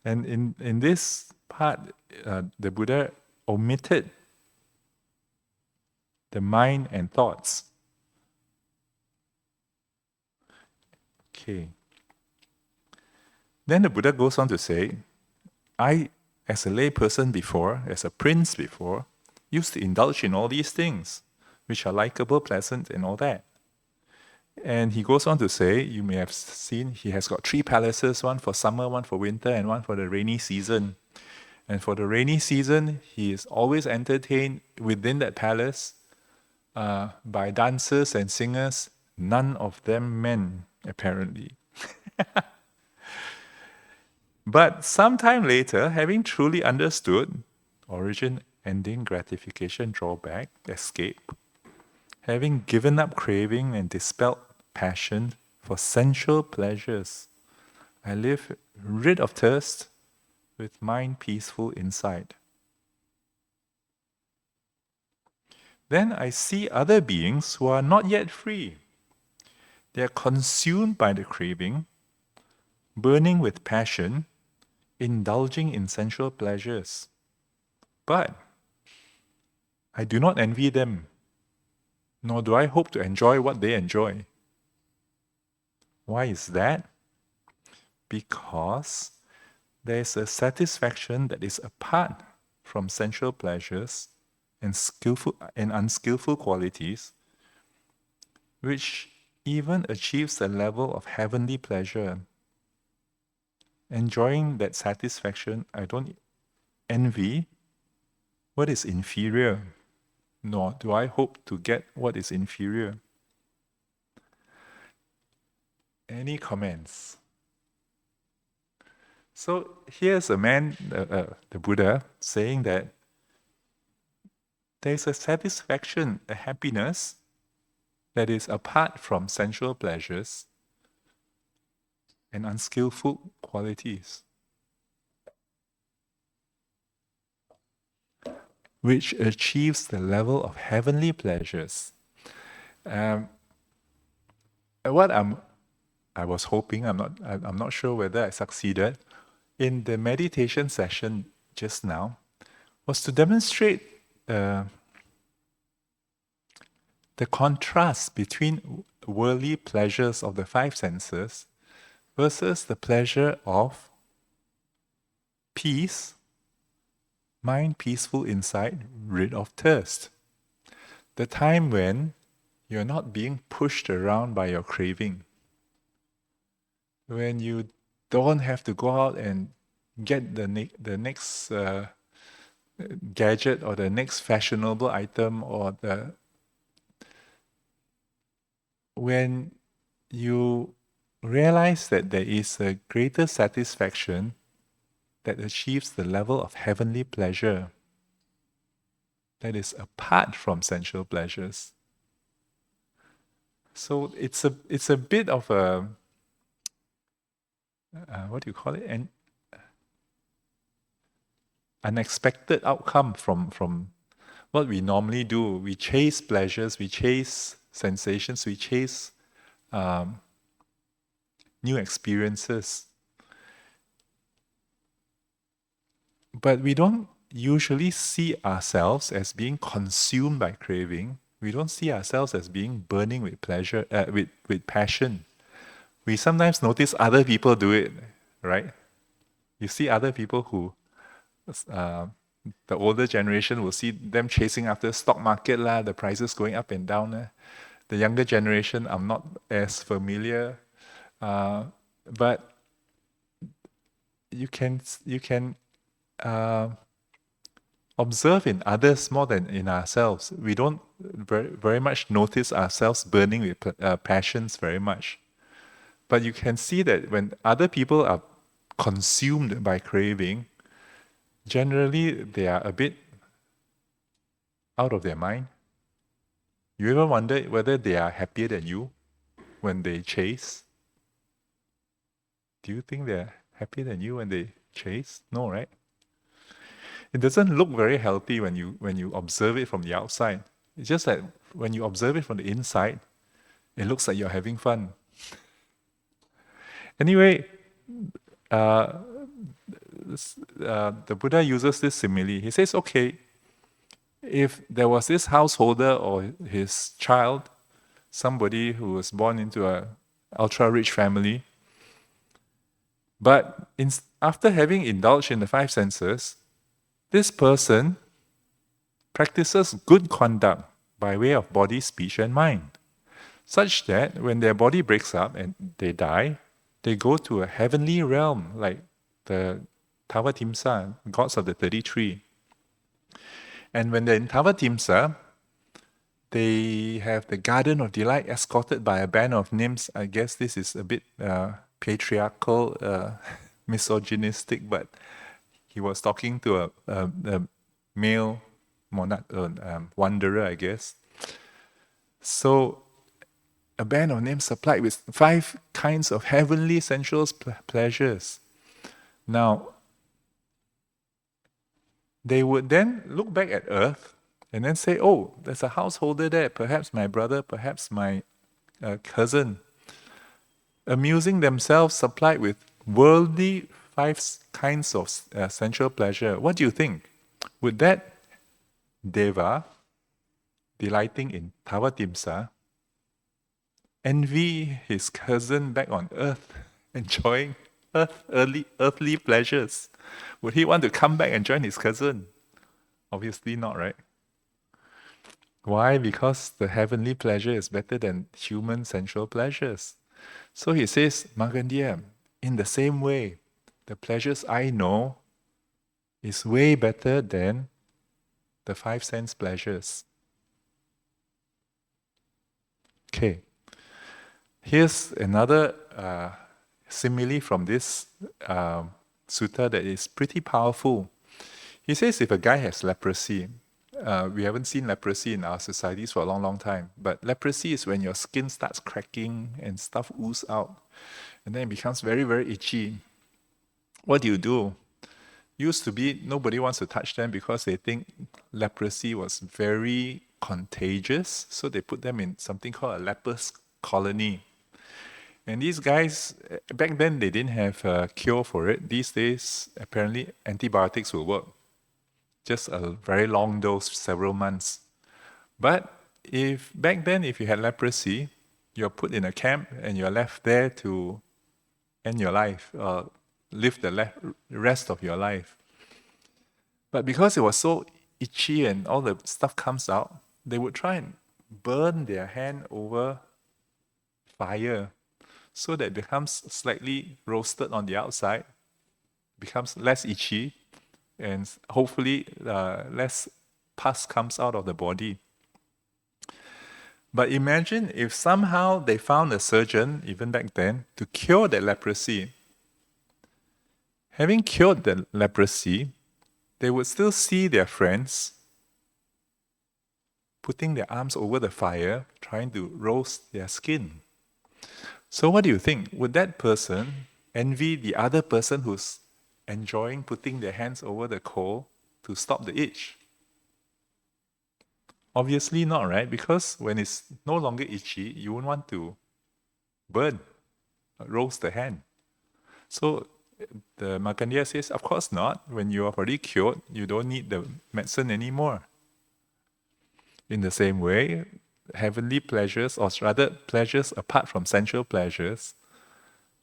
Speaker 1: And in this part, the Buddha omitted the mind and thoughts. Okay. Then the Buddha goes on to say, I, as a lay person before, as a prince before, used to indulge in all these things, which are likable, pleasant, and all that. And he goes on to say, you may have seen, he has got 3 palaces, one for summer, one for winter, and one for the rainy season. And for the rainy season, he is always entertained within that palace by dancers and singers, none of them men, apparently. But sometime later, having truly understood origin, ending, gratification, drawback, escape, having given up craving and dispelled passion for sensual pleasures, I live rid of thirst with mind peaceful inside. Then I see other beings who are not yet free. They are consumed by the craving, burning with passion, indulging in sensual pleasures. But I do not envy them, nor do I hope to enjoy what they enjoy. Why is that? Because there is a satisfaction that is apart from sensual pleasures and skillful and unskillful qualities, which even achieves the level of heavenly pleasure. Enjoying that satisfaction, I don't envy what is inferior, nor do I hope to get what is inferior. Any comments? So here's a man, the Buddha, saying that there's a satisfaction, a happiness that is apart from sensual pleasures and unskillful qualities, which achieves the level of heavenly pleasures. What I was hoping, I'm not sure whether I succeeded, in the meditation session just now, was to demonstrate the contrast between worldly pleasures of the 5 senses versus the pleasure of peace, mind peaceful inside, rid of thirst. The time when you're not being pushed around by your craving. When you don't have to go out and get the next gadget or the next fashionable item, or when you realize that there is a greater satisfaction that achieves the level of heavenly pleasure that is apart from sensual pleasures. So it's a bit of a what do you call it? An unexpected outcome from what we normally do. We chase pleasures, we chase sensations, we chase new experiences. But we don't usually see ourselves as being consumed by craving. We don't see ourselves as being burning with pleasure, with passion. We sometimes notice other people do it, right? You see other people who, the older generation will see them chasing after stock market, the prices going up and down. The younger generation, I'm not as familiar, but you can observe in others more than in ourselves. We don't very much notice ourselves burning with passions very much. But you can see that when other people are consumed by craving, generally they are a bit out of their mind. You ever wonder whether they are happier than you when they chase? Do you think they're happier than you when they chase? No, right? It doesn't look very healthy when you observe it from the outside. It's just that when you observe it from the inside, it looks like you're having fun. Anyway, the Buddha uses this simile. He says, okay, If there was this householder or his child, somebody who was born into a ultra-rich family, but after having indulged in the five senses, this person practices good conduct by way of body, speech, and mind, such that when their body breaks up and they die, they go to a heavenly realm like the 𝑡ℎ𝑒 𝑆𝑢𝑡𝑡𝑎𝑠, gods of the 33. And when they're in 𝑡ℎ𝑒 𝑆𝑢𝑡𝑡𝑎𝑠, they have the Garden of Delight escorted by a band of nymphs. I guess this is a bit patriarchal, misogynistic, but he was talking to a male wanderer, I guess. So a band of nymphs supplied with 5 kinds of heavenly sensual pleasures. Now, they would then look back at earth and then say, oh, there's a householder there, perhaps my brother, perhaps my cousin, amusing themselves supplied with worldly 5 kinds of sensual pleasure. What do you think? Would that deva, delighting in 𝑡ℎ𝑒 𝑆𝑢𝑡𝑡𝑎𝑠, envy his cousin back on earth, enjoying earthly pleasures? Would he want to come back and join his cousin? Obviously not, right? Why? Because the heavenly pleasure is better than human sensual pleasures. So he says, Markandeya, in the same way, the pleasures I know is way better than the 5 sense pleasures. Okay. Here's another simile from this sutta that is pretty powerful. He says if a guy has leprosy, we haven't seen leprosy in our societies for a long time, but leprosy is when your skin starts cracking and stuff ooze out, and then it becomes very, very itchy. What do? Used to be nobody wants to touch them because they think leprosy was very contagious, so they put them in something called a leper's colony. And these guys, back then they didn't have a cure for it. These days, apparently antibiotics will work. Just a very long dose, several months. But back then, if you had leprosy, you're put in a camp and you're left there to end your life, live the rest of your life. But because it was so itchy and all the stuff comes out, they would try and burn their hand over fire so that it becomes slightly roasted on the outside, becomes less itchy, and hopefully less pus comes out of the body. But imagine if somehow they found a surgeon, even back then, to cure that leprosy. Having cured the leprosy, they would still see their friends putting their arms over the fire, trying to roast their skin. So what do you think? Would that person envy the other person who's enjoying putting their hands over the coal to stop the itch? Obviously not, right? Because when it's no longer itchy, you won't want to burn, roast the hand. So the Markandeya says, of course not. When you are already cured, you don't need the medicine anymore. In the same way, heavenly pleasures, or rather pleasures apart from sensual pleasures,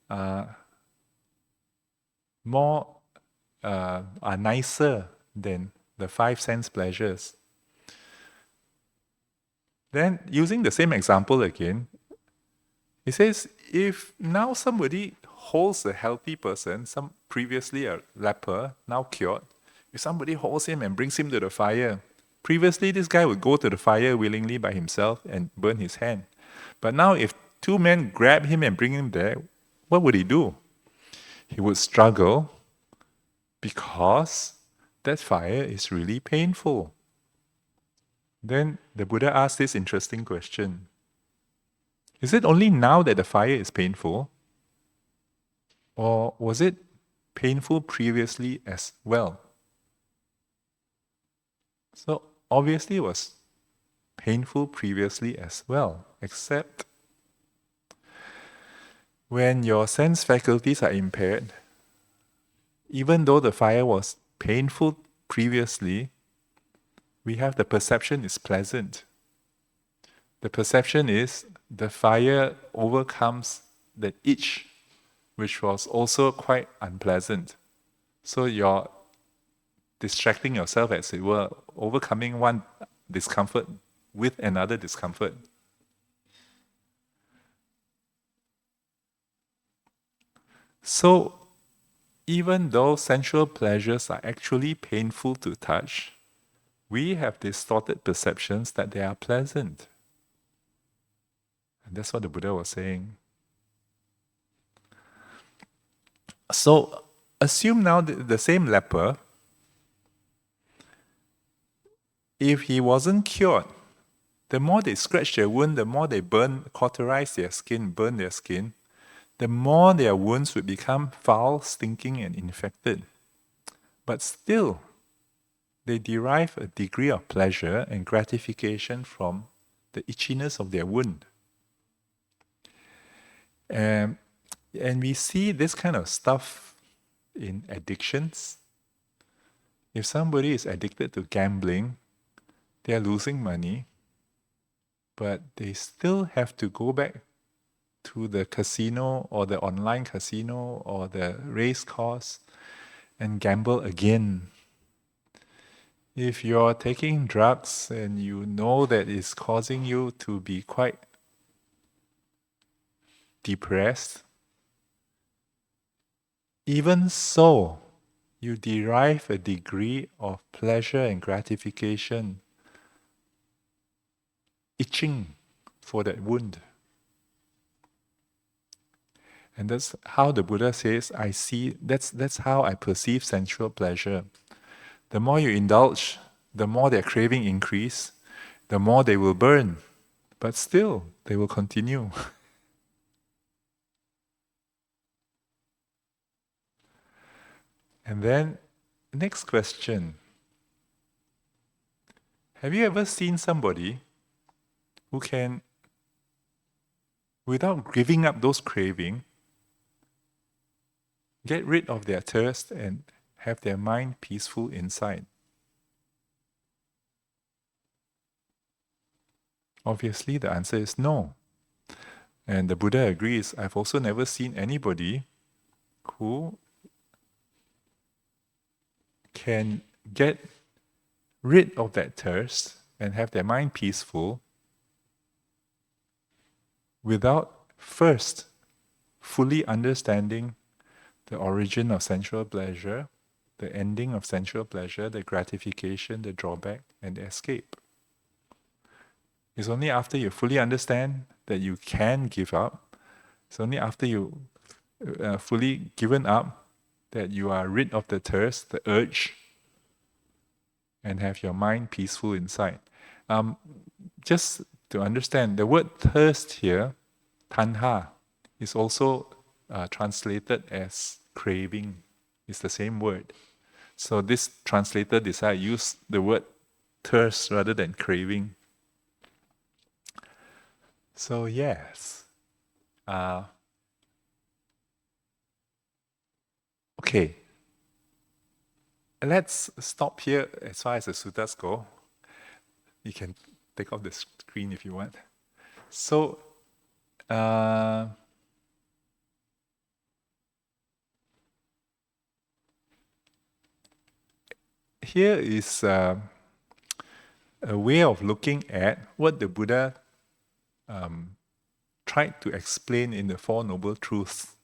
Speaker 1: are nicer than the 5 sense pleasures. Then, using the same example again, he says, if now somebody holds a healthy person, some previously a leper, now cured, if somebody holds him and brings him to the fire, previously this guy would go to the fire willingly by himself and burn his hand. But now if 2 men grab him and bring him there, what would he do? He would struggle because that fire is really painful. Then the Buddha asked this interesting question. Is it only now that the fire is painful? Or was it painful previously as well? So obviously it was painful previously as well, except when your sense faculties are impaired, even though the fire was painful previously, we have the perception is pleasant. The perception is the fire overcomes the itch, which was also quite unpleasant. So you're distracting yourself, as it were, overcoming one discomfort with another discomfort. So, even though sensual pleasures are actually painful to touch, we have distorted perceptions that they are pleasant. And that's what the Buddha was saying. So, assume now the same leper, if he wasn't cured, the more they scratch their wound, the more they cauterize their skin, burn their skin, the more their wounds would become foul, stinking, and infected. But still, they derive a degree of pleasure and gratification from the itchiness of their wound. And we see this kind of stuff in addictions. If somebody is addicted to gambling, they are losing money, but they still have to go back to the casino or the online casino or the race course and gamble again. If you're taking drugs and you know that it's causing you to be quite depressed, even so, you derive a degree of pleasure and gratification, itching for that wound. And that's how the Buddha says, I see, that's how I perceive sensual pleasure. The more you indulge, the more their craving increase, the more they will burn. But still, they will continue. And then, next question. Have you ever seen somebody who can, without giving up those cravings, get rid of their thirst and have their mind peaceful inside? Obviously, the answer is no. And the Buddha agrees. I've also never seen anybody who can get rid of that thirst and have their mind peaceful without first fully understanding the origin of sensual pleasure, the ending of sensual pleasure, the gratification, the drawback, and the escape. It's only after you fully understand that you can give up, it's only after you fully given up that you are rid of the thirst, the urge, and have your mind peaceful inside. Just to understand, the word thirst here, tanha, is also translated as craving. It's the same word. So this translator decided to use the word thirst rather than craving. So yes. Okay. Let's stop here as far as the suttas go. You can take off the screen if you want. So, here is a way of looking at what the Buddha tried to explain in the Four Noble Truths.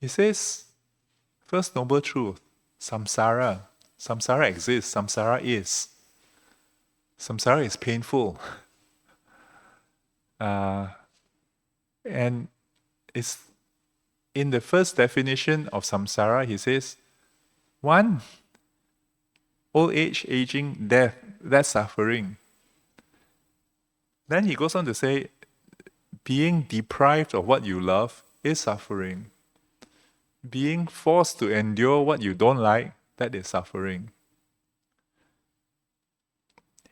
Speaker 1: He says, first noble truth, samsara. Samsara exists, samsara is. Samsara is painful. And it's in the first definition of samsara, he says, one, old age, aging, death, that's suffering. Then he goes on to say, being deprived of what you love is suffering. Being forced to endure what you don't like, that is suffering.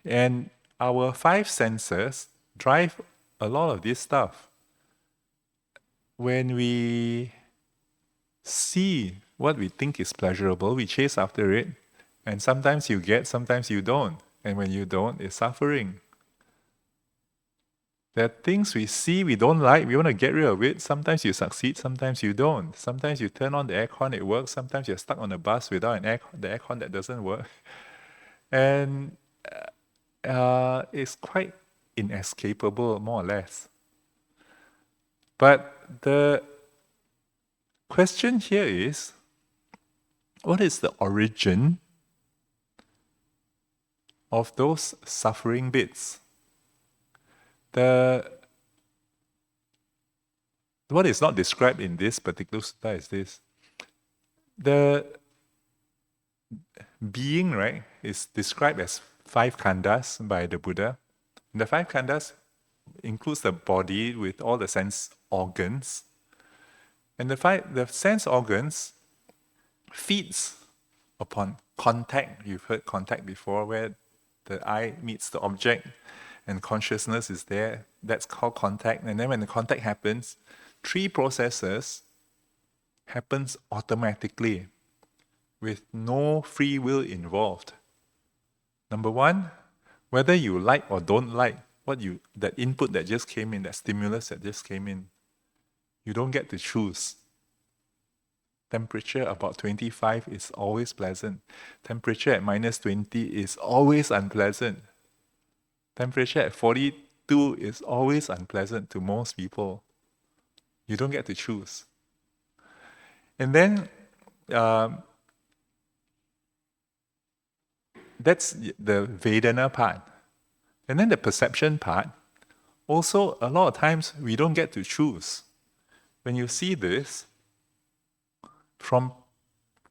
Speaker 1: And our five senses drive a lot of this stuff. When we see what we think is pleasurable, we chase after it, And sometimes you get, sometimes you don't. And when you don't, it's suffering. There are things we see we don't like, we want to get rid of it. Sometimes you succeed, sometimes you don't. Sometimes you turn on the aircon, it works. Sometimes you're stuck on a bus without an the aircon that doesn't work. And it's quite inescapable, more or less. But the question here is, what is the origin of those suffering bits? What is not described in this particular sutta is this. The being, right, is described as 5 khandhas by the Buddha. The 5 khandhas includes the body with all the sense organs. And the sense organs feeds upon contact. You've heard contact before, where the eye meets the object and consciousness is there. That's called contact. And then when the contact happens, 3 processes happens automatically with no free will involved. Number 1, whether you like or don't like that input that just came in, that stimulus that just came in, you don't get to choose. Temperature about 25 is always pleasant. Temperature at -20 is always unpleasant. Temperature at 42 is always unpleasant to most people. You don't get to choose. And then that's the Vedana part. And then the perception part, also a lot of times we don't get to choose. When you see this, from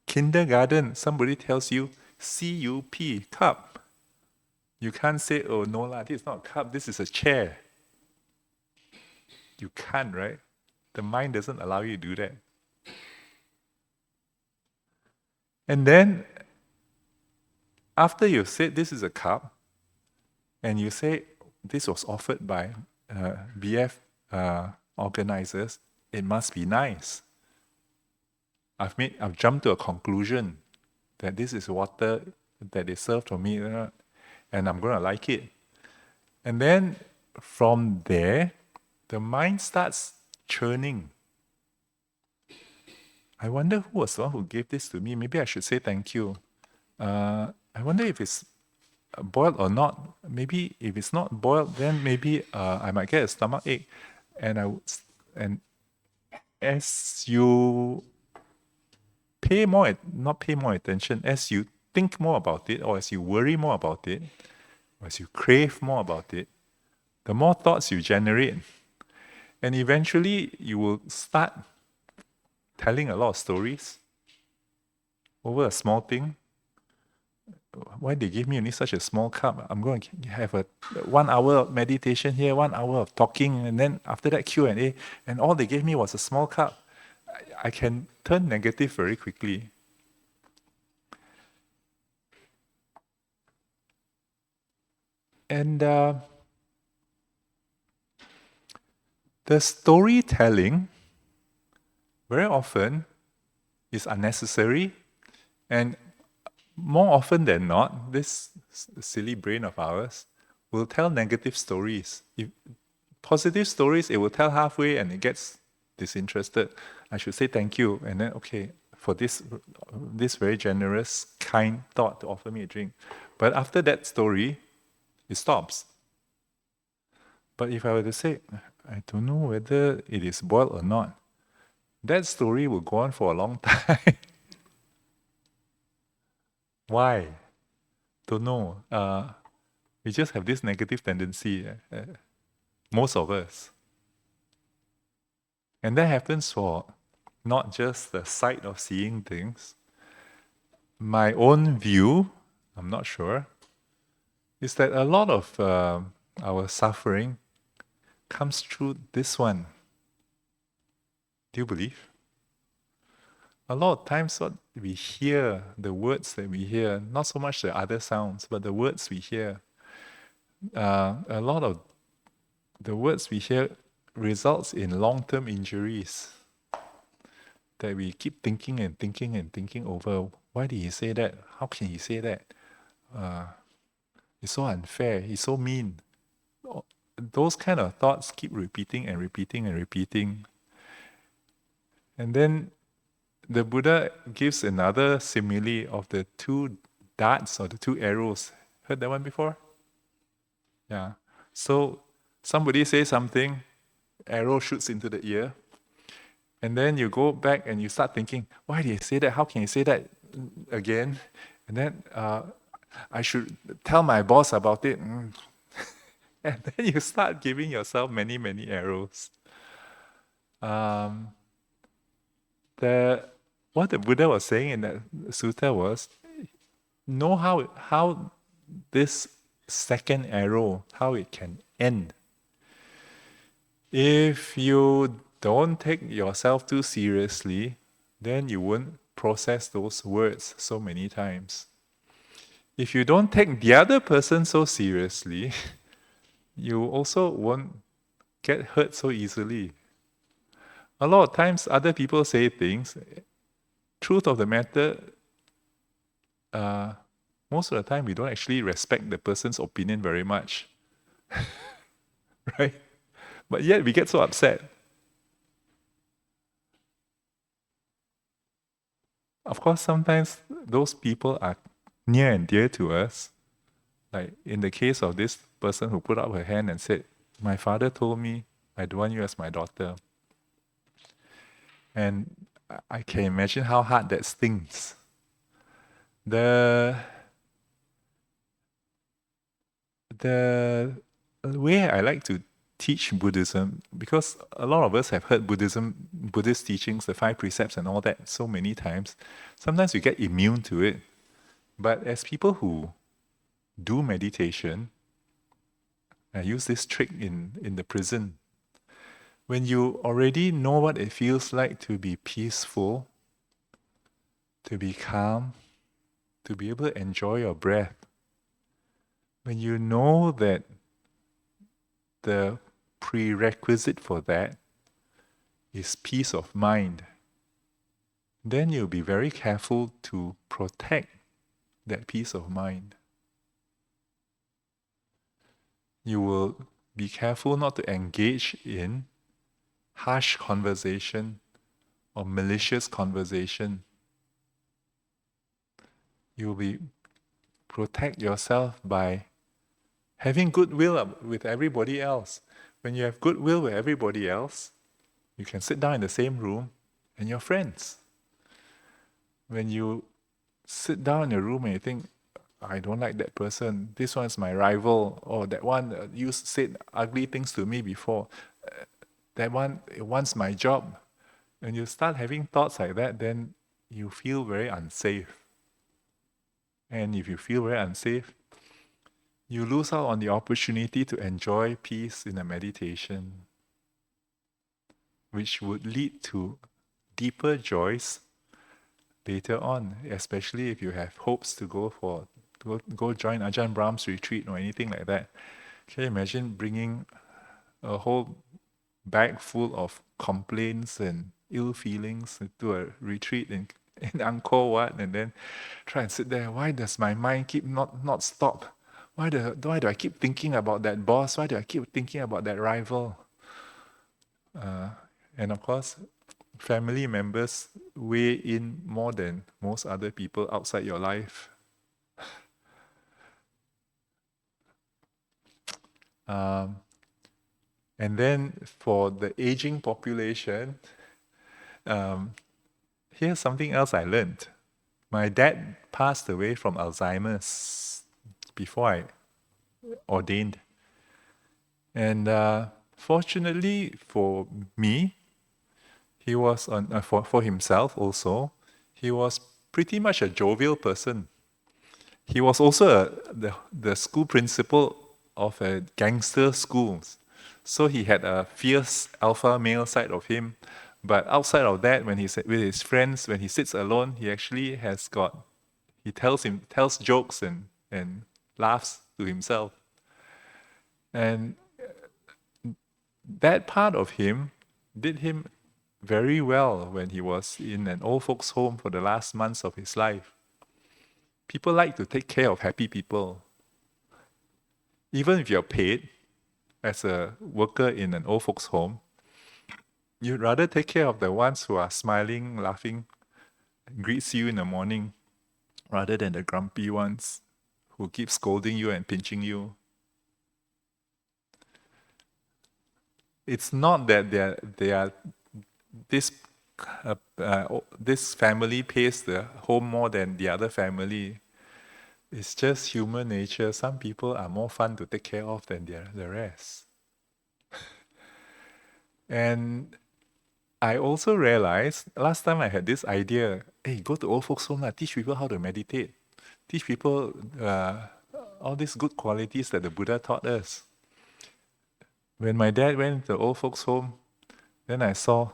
Speaker 1: kindergarten, somebody tells you, C-U-P, cup. You can't say, oh no lah, this is not a cup, this is a chair. You can't, right? The mind doesn't allow you to do that. And then, after you've said this is a cup, and you say this was offered by BF organizers, it must be nice. I've jumped to a conclusion that this is water that is served for me, and I'm going to like it. And then from there, the mind starts churning. I wonder who was the one who gave this to me. Maybe I should say thank you. I wonder if it's boiled or not. Maybe if it's not boiled, then maybe I might get a stomach ache. And as you not pay more attention, as you think more about it, or as you worry more about it, or as you crave more about it, the more thoughts you generate. And eventually you will start telling a lot of stories over a small thing. Why they give me only such a small cup? I'm going to have a 1 hour of meditation here, 1 hour of talking, and then after that Q&A, and all they gave me was a small cup. I can turn negative very quickly. And the storytelling very often is unnecessary, and more often than not, this silly brain of ours will tell negative stories. If positive stories, it will tell halfway and it gets disinterested. I should say thank you, and then okay, for this very generous, kind thought to offer me a drink. But after that story, it stops. But if I were to say, I don't know whether it is boiled or not, that story will go on for a long time. Why? Don't know. We just have this negative tendency, most of us. And that happens for not just the sight of seeing things. My own view, I'm not sure, is that a lot of our suffering comes through this one. Do you believe? A lot of times what we hear, the words that we hear, not so much the other sounds, but the words we hear, a lot of the words we hear results in long-term injuries that we keep thinking and thinking and thinking over Why did he say that? How can he say that? It's so unfair. He's so mean. Those kind of thoughts keep repeating and repeating and repeating. And then the Buddha gives another simile of the two darts or the two arrows. Heard that one before? Yeah. So somebody says something, arrow shoots into the ear, and then you go back and you start thinking, why did he say that? How can he say that again? And then I should tell my boss about it. And then you start giving yourself many, many arrows. What the Buddha was saying in that sutta was, know how this second arrow, how it can end. If you don't take yourself too seriously, then you won't process those words so many times. If you don't take the other person so seriously, you also won't get hurt so easily. A lot of times other people say things, truth of the matter, most of the time we don't actually respect the person's opinion very much. Right? But yet we get so upset. Of course, sometimes those people are near and dear to us. Like in the case of this person who put up her hand and said, my father told me, I don't want you as my daughter. And I can imagine how hard that stings. The way I like to teach Buddhism, because a lot of us have heard Buddhist teachings, the 5 precepts and all that so many times, sometimes we get immune to it. But as people who do meditation, I use this trick in the prison. When you already know what it feels like to be peaceful, to be calm, to be able to enjoy your breath, when you know that the prerequisite for that is peace of mind, then you'll be very careful to protect that peace of mind. You will be careful not to engage in harsh conversation or malicious conversation. You will protect yourself by having goodwill with everybody else. When you have goodwill with everybody else, you can sit down in the same room and you're friends. When you sit down in a room and you think, I don't like that person, this one's my rival, or that one said ugly things to me before, that one wants my job. When you start having thoughts like that, then you feel very unsafe. And if you feel very unsafe, you lose out on the opportunity to enjoy peace in a meditation, which would lead to deeper joys later on, especially if you have hopes to go join Ajahn Brahm's retreat or anything like that. Can you imagine bringing a whole bag full of complaints and ill feelings to a retreat in Angkor Wat, and then try and sit there? Why does my mind keep not stop? Why do I keep thinking about that boss? Why do I keep thinking about that rival? And of course, family members weigh in more than most other people outside your life. And then for the aging population, here's something else I learned. My dad passed away from Alzheimer's before I ordained. And fortunately for me, he was for himself also, he was pretty much a jovial person. He was also the school principal of a gangster school. So he had a fierce alpha male side of him. But outside of that, when he's with his friends, when he sits alone, he actually tells jokes and laughs to himself. And that part of him did him very well when he was in an old folks' home for the last months of his life. People like to take care of happy people. Even if you're paid as a worker in an old folks' home, you'd rather take care of the ones who are smiling, laughing, greets you in the morning, rather than the grumpy ones who keep scolding you and pinching you. It's not that this this family pays the home more than the other family. It's just human nature. Some people are more fun to take care of than the rest. And I also realized last time I had this idea, hey, go to old folks' home, teach people how to meditate. Teach people all these good qualities that the Buddha taught us. When my dad went to the old folks' home, then I saw,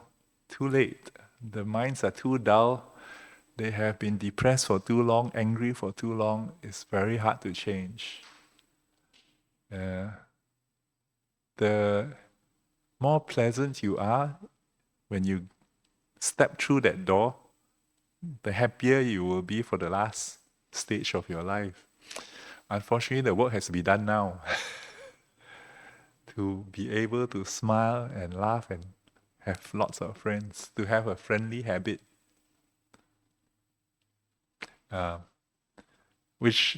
Speaker 1: too late. The minds are too dull. They have been depressed for too long, angry for too long. It's very hard to change. The more pleasant you are when you step through that door, the happier you will be for the last stage of your life. Unfortunately, the work has to be done now. To be able to smile and laugh and have lots of friends, to have a friendly habit. Which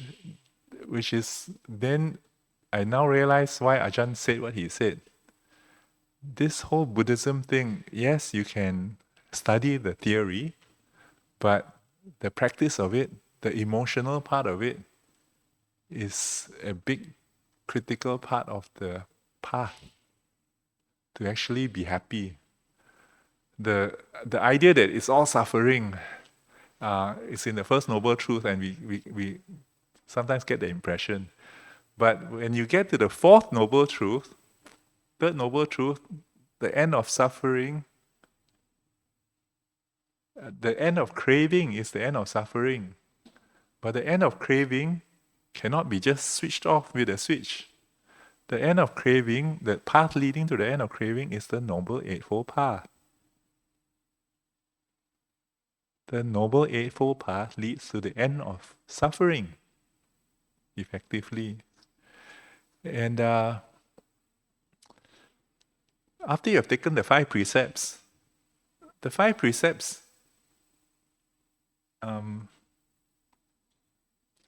Speaker 1: is, then I now realize why Ajahn said what he said. This whole Buddhism thing, yes, you can study the theory, but the practice of it, the emotional part of it, is a big critical part of the path to actually be happy. The idea that it's all suffering is in the First Noble Truth, and we sometimes get the impression. But when you get to the Fourth Noble Truth, Third Noble Truth, the end of suffering, the end of craving is the end of suffering. But the end of craving cannot be just switched off with a switch. The end of craving, the path leading to the end of craving, is the Noble Eightfold Path. The Noble Eightfold Path leads to the end of suffering, effectively. And after you have taken the 5 precepts,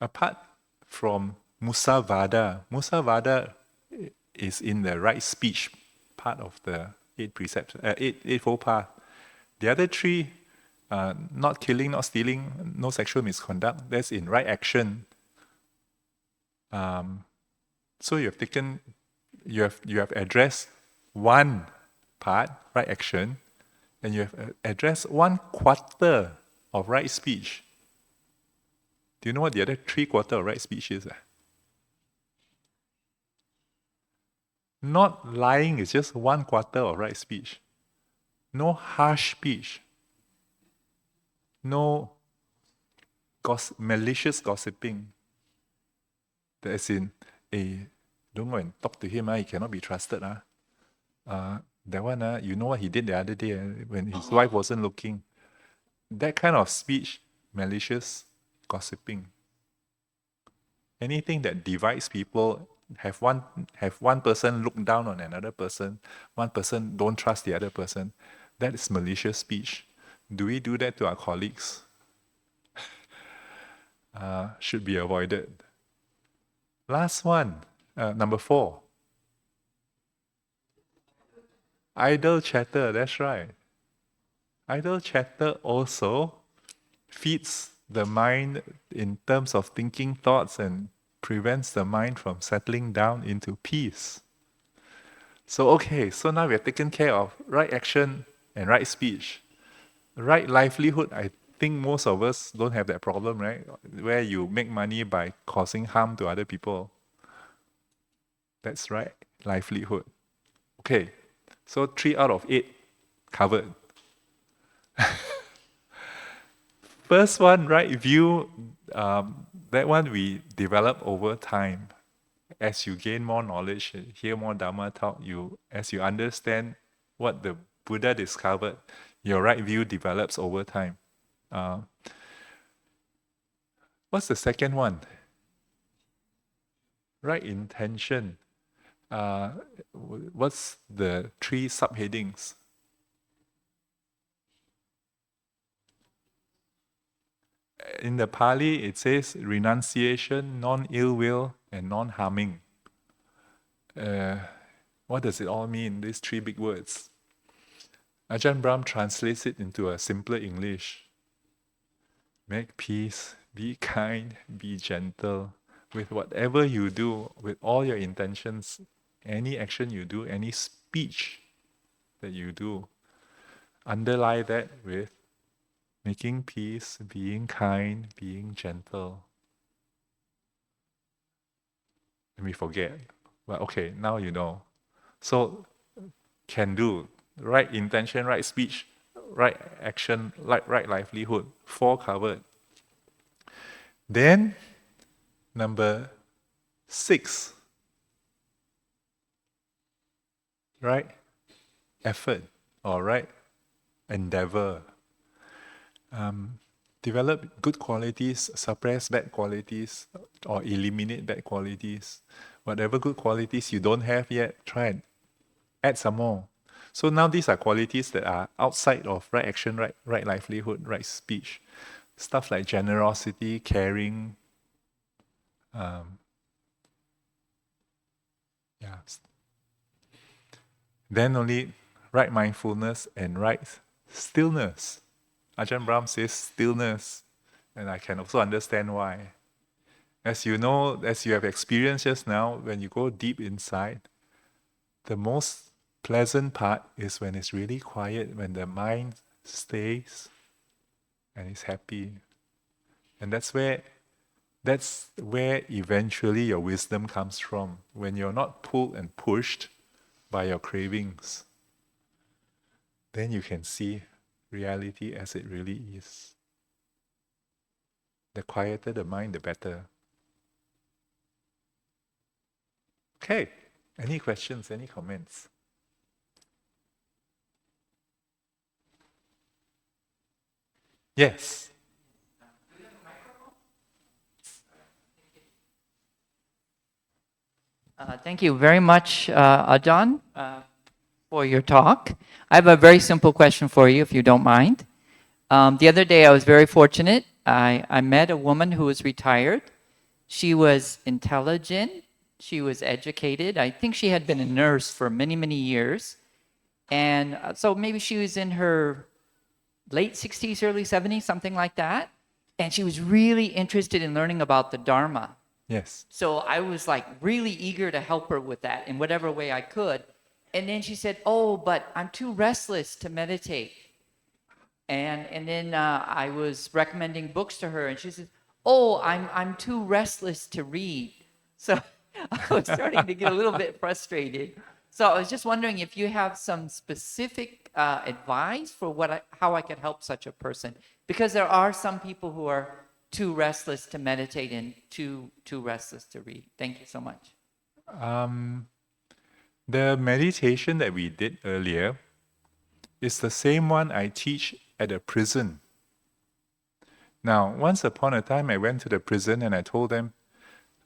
Speaker 1: apart from Musavada is in the right speech part of the 8 precepts, Eightfold Path. The other 3, not killing, not stealing, no sexual misconduct, that's in right action. So you have addressed one part, right action, and you have addressed 1/4 of right speech. Do you know what the other 3/4 of right speech is? Not lying is just 1/4 of right speech. No harsh speech. No malicious gossiping. As in, don't go and talk to him, he cannot be trusted. That one, you know what he did the other day when his wife wasn't looking. That kind of speech, malicious gossiping. Anything that divides people, have one person look down on another person, one person don't trust the other person, that is malicious speech. Do we do that to our colleagues? Should be avoided. Last one, number 4. Idle chatter, that's right. Idle chatter also feeds the mind in terms of thinking thoughts and prevents the mind from settling down into peace. So now we have taken care of right action and right speech. Right livelihood, I think most of us don't have that problem, right? Where you make money by causing harm to other people. That's right livelihood. Okay, so 3 out of 8 covered. First one, right view, that one we develop over time. As you gain more knowledge, hear more Dhamma talk, as you understand what the Buddha discovered, your right view develops over time. What's the second one? Right intention. What's the 3 subheadings? In the Pali, it says renunciation, non-ill will, and non-harming. What does it all mean, these 3 big words? Ajahn Brahm translates it into a simpler English. Make peace, be kind, be gentle. With whatever you do, with all your intentions, any action you do, any speech that you do, underlie that with making peace, being kind, being gentle. And we forget. Well, okay, now you know. So, can do. Right intention, right speech, right action, right livelihood. 4 covered. Then, number 6. Right effort or right endeavor. Develop good qualities, suppress bad qualities, or eliminate bad qualities. Whatever good qualities you don't have yet, try and add some more. So now these are qualities that are outside of right action, right livelihood, right speech. Stuff like generosity, caring, Then only right mindfulness and right stillness. Ajahn Brahm says stillness, and I can also understand why. As you know, as you have experienced just now, when you go deep inside, the most pleasant part is when it's really quiet, when the mind stays and is happy. And that's where eventually your wisdom comes from, when you're not pulled and pushed by your cravings. Then you can see reality as it really is. The quieter the mind, the better. Okay, any questions, any comments? Yes.
Speaker 4: Thank you very much, Ajahn, for your talk. I have a very simple question for you, if you don't mind. The other day, I was very fortunate. I met a woman who was retired. She was intelligent. She was educated. I think she had been a nurse for many, many years. And so maybe she was in her late 60s, early 70s, something like that. And she was really interested in learning about the Dharma.
Speaker 1: Yes.
Speaker 4: So I was like really eager to help her with that in whatever way I could. And then she said, "Oh, but I'm too restless to meditate." And then I was recommending books to her, and she said, "Oh, I'm too restless to read." So I was starting to get a little bit frustrated. So I was just wondering if you have some specific advice for how I could help such a person, because there are some people who are too restless to meditate and too restless to read. Thank you so much.
Speaker 1: The meditation that we did earlier is the same one I teach at a prison. Now, once upon a time, I went to the prison and I told them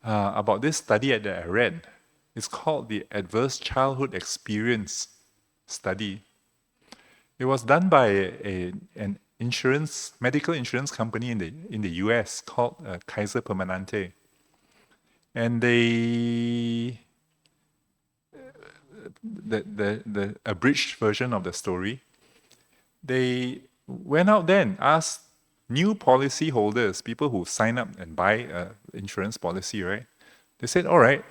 Speaker 1: about this study that I read. It's called the Adverse Childhood Experience Study. It was done by an medical insurance company in the US called Kaiser Permanente. And the abridged version of the story, they went out there and asked new policy holders, people who sign up and buy an insurance policy, right? They said, all right,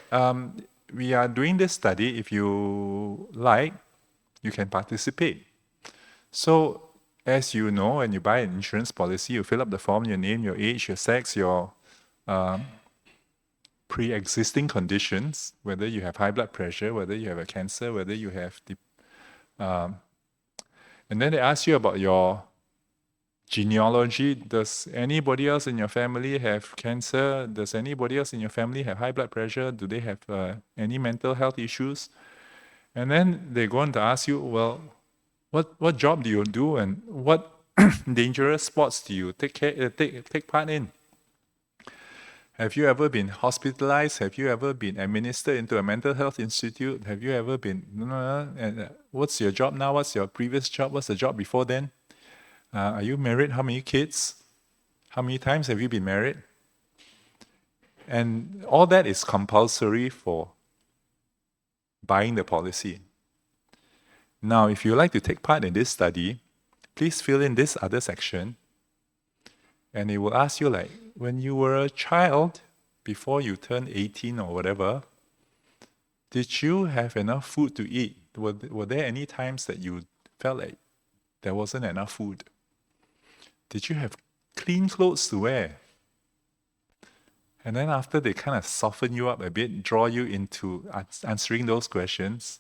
Speaker 1: we are doing this study. If you like, you can participate. So, as you know, when you buy an insurance policy, you fill up the form, your name, your age, your sex, your pre-existing conditions, whether you have high blood pressure, whether you have a cancer, whether you have and then they ask you about your genealogy. Does anybody else in your family have cancer? Does anybody else in your family have high blood pressure? Do they have any mental health issues? And then they go on to ask you, well, what job do you do, and what dangerous sports do you take part in? Have you ever been hospitalized? Have you ever been administered into a mental health institute? Have you ever been, and what's your job now? What's your previous job? What's the job before then? Are you married? How many kids? How many times have you been married? And all that is compulsory for buying the policy. Now, if you like to take part in this study, please fill in this other section. And it will ask you, like, when you were a child, before you turned 18 or whatever, did you have enough food to eat? Were there any times that you felt like there wasn't enough food? Did you have clean clothes to wear? And then after they kind of soften you up a bit, draw you into answering those questions,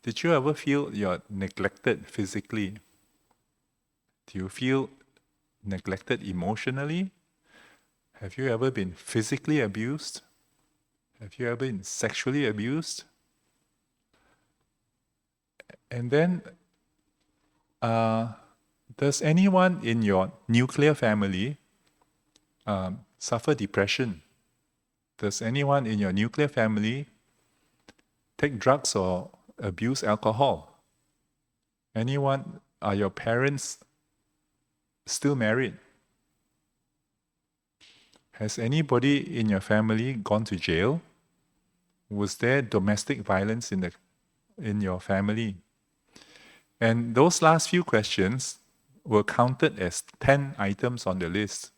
Speaker 1: did you ever feel you're neglected physically? Do you feel neglected emotionally? Have you ever been physically abused? Have you ever been sexually abused? And then, does anyone in your nuclear family suffer depression? Does anyone in your nuclear family take drugs or abuse alcohol? Anyone, are your parents still married? Has anybody in your family gone to jail? Was there domestic violence in your family? And those last few questions were counted as 10 items on the list.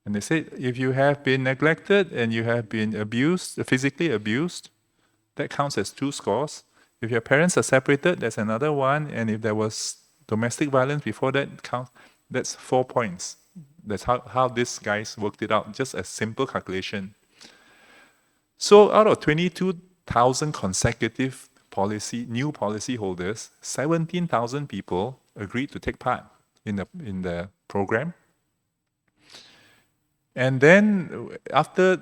Speaker 1: And they said, if you have been neglected and you have been abused, physically abused, that counts as 2 scores. If your parents are separated, that's another 1. And if there was domestic violence before that, that's 4 points. That's how these guys worked it out, just a simple calculation. So out of 22,000 consecutive new policy holders, 17,000 people agreed to take part in the program. And then after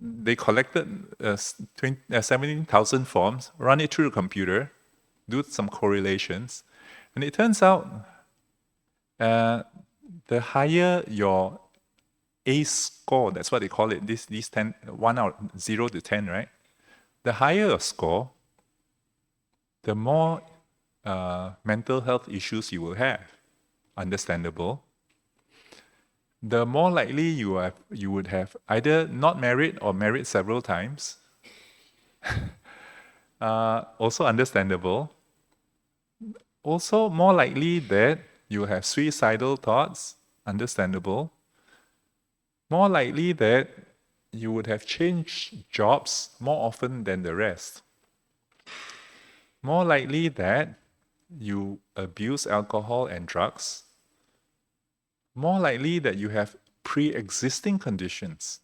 Speaker 1: they collected 17,000 forms, run it through the computer, do some correlations, and it turns out the higher your ACE score, that's what they call it, these 10, 1 out 0 to 10, right? The higher your score, the more mental health issues you will have. Understandable. The more likely you would have either not married or married several times. Also understandable. Also more likely that you have suicidal thoughts. Understandable. More likely that you would have changed jobs more often than the rest. More likely that you abuse alcohol and drugs. More likely that you have pre-existing conditions.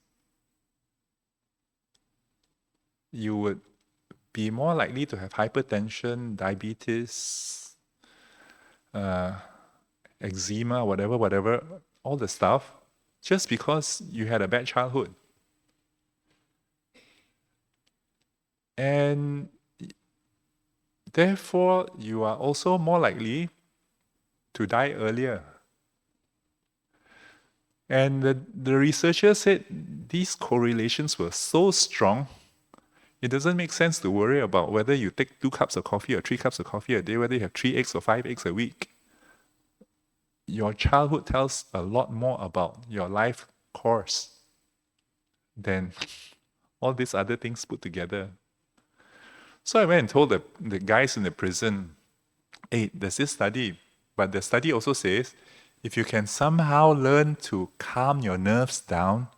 Speaker 1: You would be more likely to have hypertension, diabetes, eczema, whatever, all the stuff, just because you had a bad childhood. And therefore, you are also more likely to die earlier. And the researchers said these correlations were so strong, it doesn't make sense to worry about whether you take 2 cups of coffee or 3 cups of coffee a day, whether you have 3 eggs or 5 eggs a week. Your childhood tells a lot more about your life course than all these other things put together. So I went and told the guys in the prison, hey, there's this study, but the study also says, if you can somehow learn to calm your nerves down,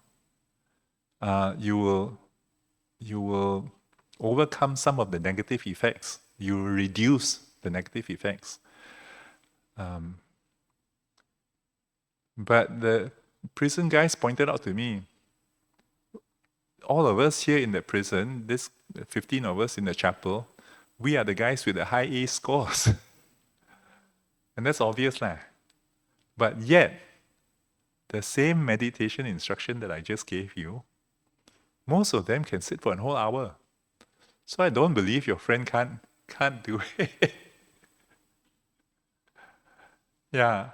Speaker 1: you will overcome some of the negative effects. You will reduce the negative effects. But the prison guys pointed out to me, all of us here in the prison, this 15 of us in the chapel, we are the guys with the high A scores. And that's obvious, lah. But yet, the same meditation instruction that I just gave you, most of them can sit for a whole hour. So I don't believe your friend can't do it. Yeah.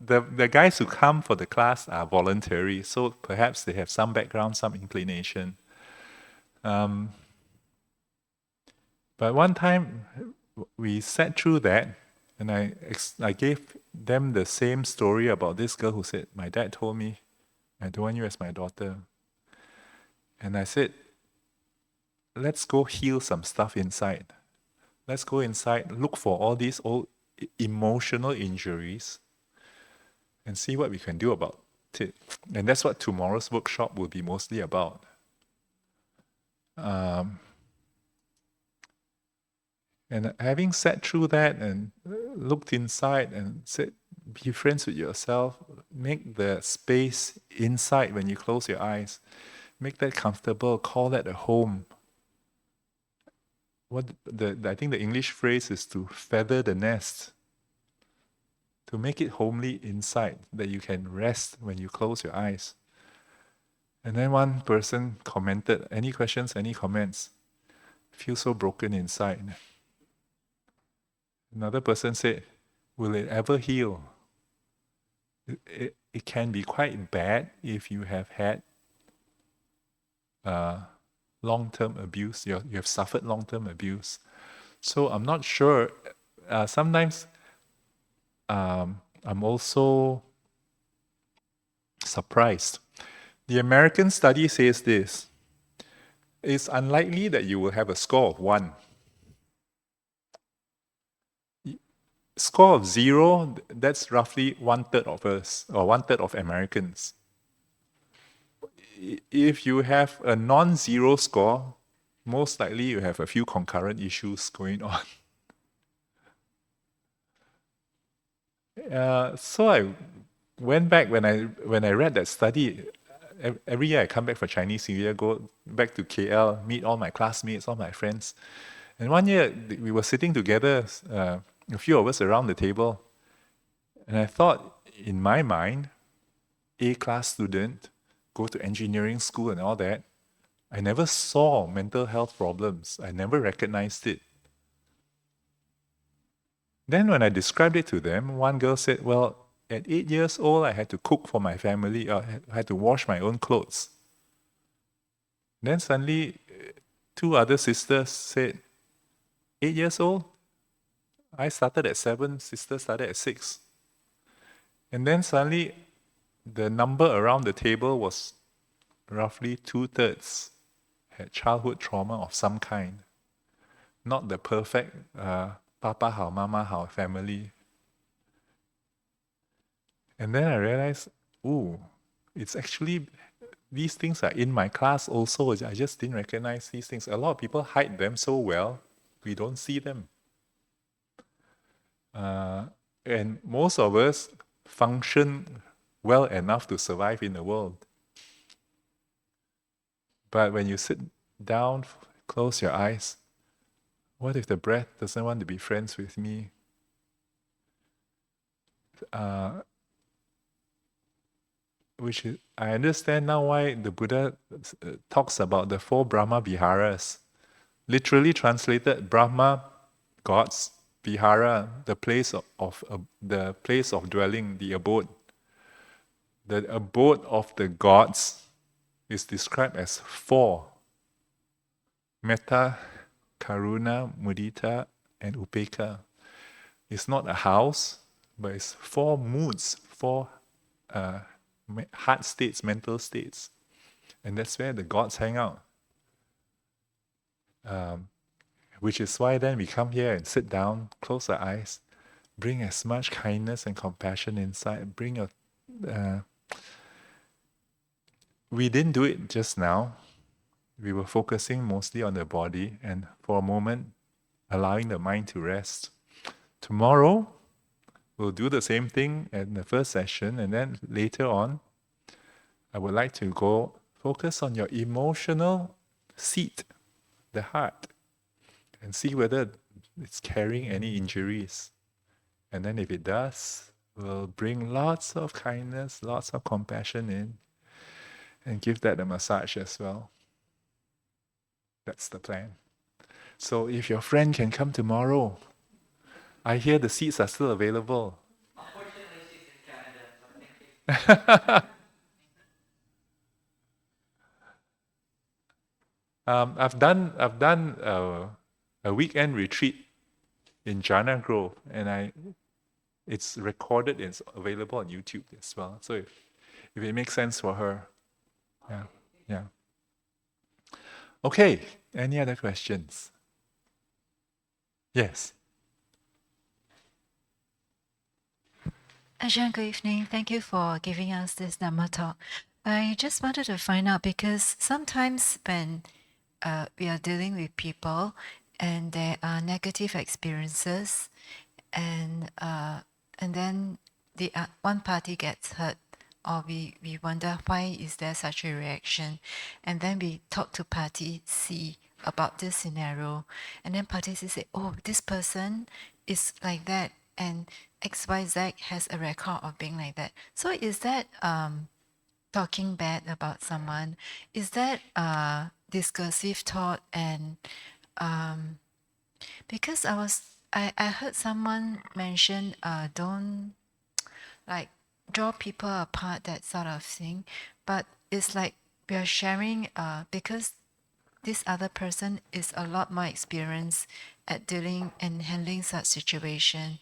Speaker 1: the guys who come for the class are voluntary, so perhaps they have some background, some inclination. But one time we sat through that, and I gave them the same story about this girl who said, "My dad told me, I don't want you as my daughter." And I said, let's go heal some stuff inside. Let's go inside, look for all these old emotional injuries, and see what we can do about it. And that's what tomorrow's workshop will be mostly about. And having sat through that and looked inside and said, be friends with yourself, make the space inside when you close your eyes, make that comfortable, call that a home. I think the English phrase is to feather the nest, to make it homely inside, that you can rest when you close your eyes. And then one person commented, any questions, any comments? Feel so broken inside. Another person said, will it ever heal? It can be quite bad if you have had long-term abuse, you have suffered long-term abuse. So I'm not sure. Sometimes I'm also surprised. The American study says this: it's unlikely that you will have a score of 1. Score of 0, that's roughly 1/3 of us, or 1/3 of Americans. If you have a non-zero score, most likely you have a few concurrent issues going on. So I went back when I read that study. Every year I come back for Chinese New Year, go back to KL, meet all my classmates, all my friends. And one year we were sitting together, a few of us around the table, and I thought, in my mind, A-class student, go to engineering school and all that, I never saw mental health problems. I never recognized it. Then when I described it to them, one girl said, well, at 8 years old, I had to cook for my family. I had to wash my own clothes. Then suddenly, 2 other sisters said, 8 years old? I started at 7, sister started at 6. And then suddenly, the number around the table was roughly 2/3 had childhood trauma of some kind. Not the perfect papa hao, mama hao family. And then I realized, it's actually, these things are in my class also. I just didn't recognize these things. A lot of people hide them so well, we don't see them. And most of us function well enough to survive in the world. But when you sit down, close your eyes, what if the breath doesn't want to be friends with me? Which is, I understand now why the Buddha talks about the 4 Brahma Viharas. Literally translated, Brahma, gods, Vihara, the place of dwelling, the abode. The abode of the gods is described as 4: Metta, Karuna, Mudita, and Upekkha. It's not a house, but it's 4 moods, 4 heart states, mental states. And that's where the gods hang out. Which is why then we come here and sit down, close our eyes, bring as much kindness and compassion inside. We didn't do it just now. We were focusing mostly on the body, and for a moment, allowing the mind to rest. Tomorrow, we'll do the same thing in the first session, and then later on, I would like to go focus on your emotional seat, the heart, and see whether it's carrying any injuries. And then if it does, we'll bring lots of kindness, lots of compassion in, and give that a massage as well. That's the plan. So if your friend can come tomorrow, I hear the seats are still available.
Speaker 4: Unfortunately, she's in Canada.
Speaker 1: I've done a weekend retreat in Jana Grove, and it's recorded and it's available on YouTube as well. So if it makes sense for her, yeah, yeah. Okay. Any other questions? Yes.
Speaker 3: Ajahn, good evening. Thank you for giving us this Dhamma talk. I just wanted to find out because sometimes when we are dealing with people and there are negative experiences, and then the one party gets hurt, or we wonder why is there such a reaction, and then we talk to party C about this scenario, and then party C say, oh, this person is like that, and XYZ has a record of being like that. So is that talking bad about someone? Is that discursive thought? And because I heard someone mention don't like draw people apart, that sort of thing, but it's like we are sharing because this other person is a lot more experienced at dealing and handling such situation,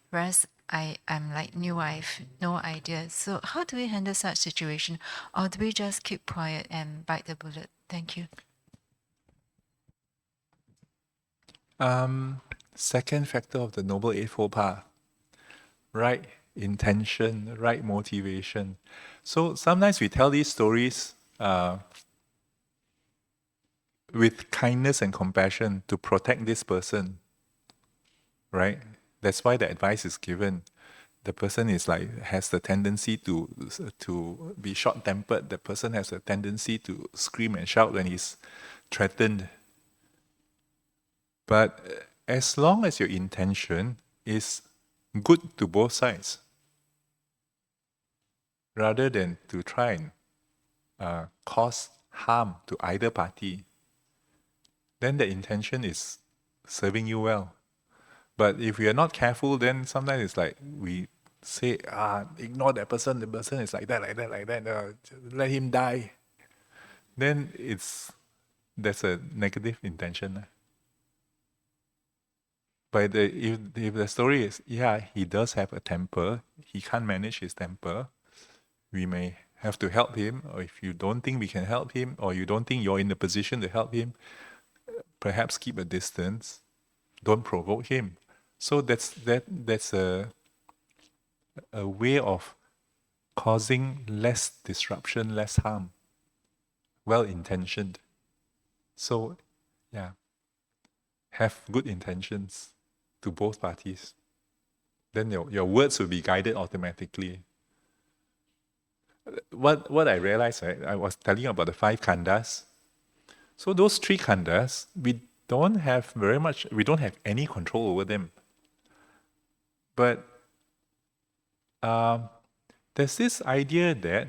Speaker 3: whereas I'm like new, I've no idea. So how do we handle such situation, or do we just keep quiet and bite the bullet? Thank you.
Speaker 1: Second factor of the Noble Eightfold Path, right intention, right motivation. So sometimes we tell these stories with kindness and compassion to protect this person, right? That's why the advice is given. The person is like has the tendency to be short-tempered. The person has a tendency to scream and shout when he's threatened. But as long as your intention is good to both sides, rather than to try and cause harm to either party, then the intention is serving you well. But if we are not careful, then sometimes it's like we say, ignore that person, the person is like that, let him die. Then that's a negative intention. But if the story is, he does have a temper, he can't manage his temper, we may have to help him, or if you don't think we can help him, or you don't think you're in the position to help him, perhaps keep a distance, don't provoke him. So that's a way of causing less disruption, less harm. Well-intentioned. So, have good intentions to both parties. Then your words will be guided automatically. What I realized, right, I was telling you about the 5 khandhas. So those 3 khandhas, we don't have any control over them. But there's this idea that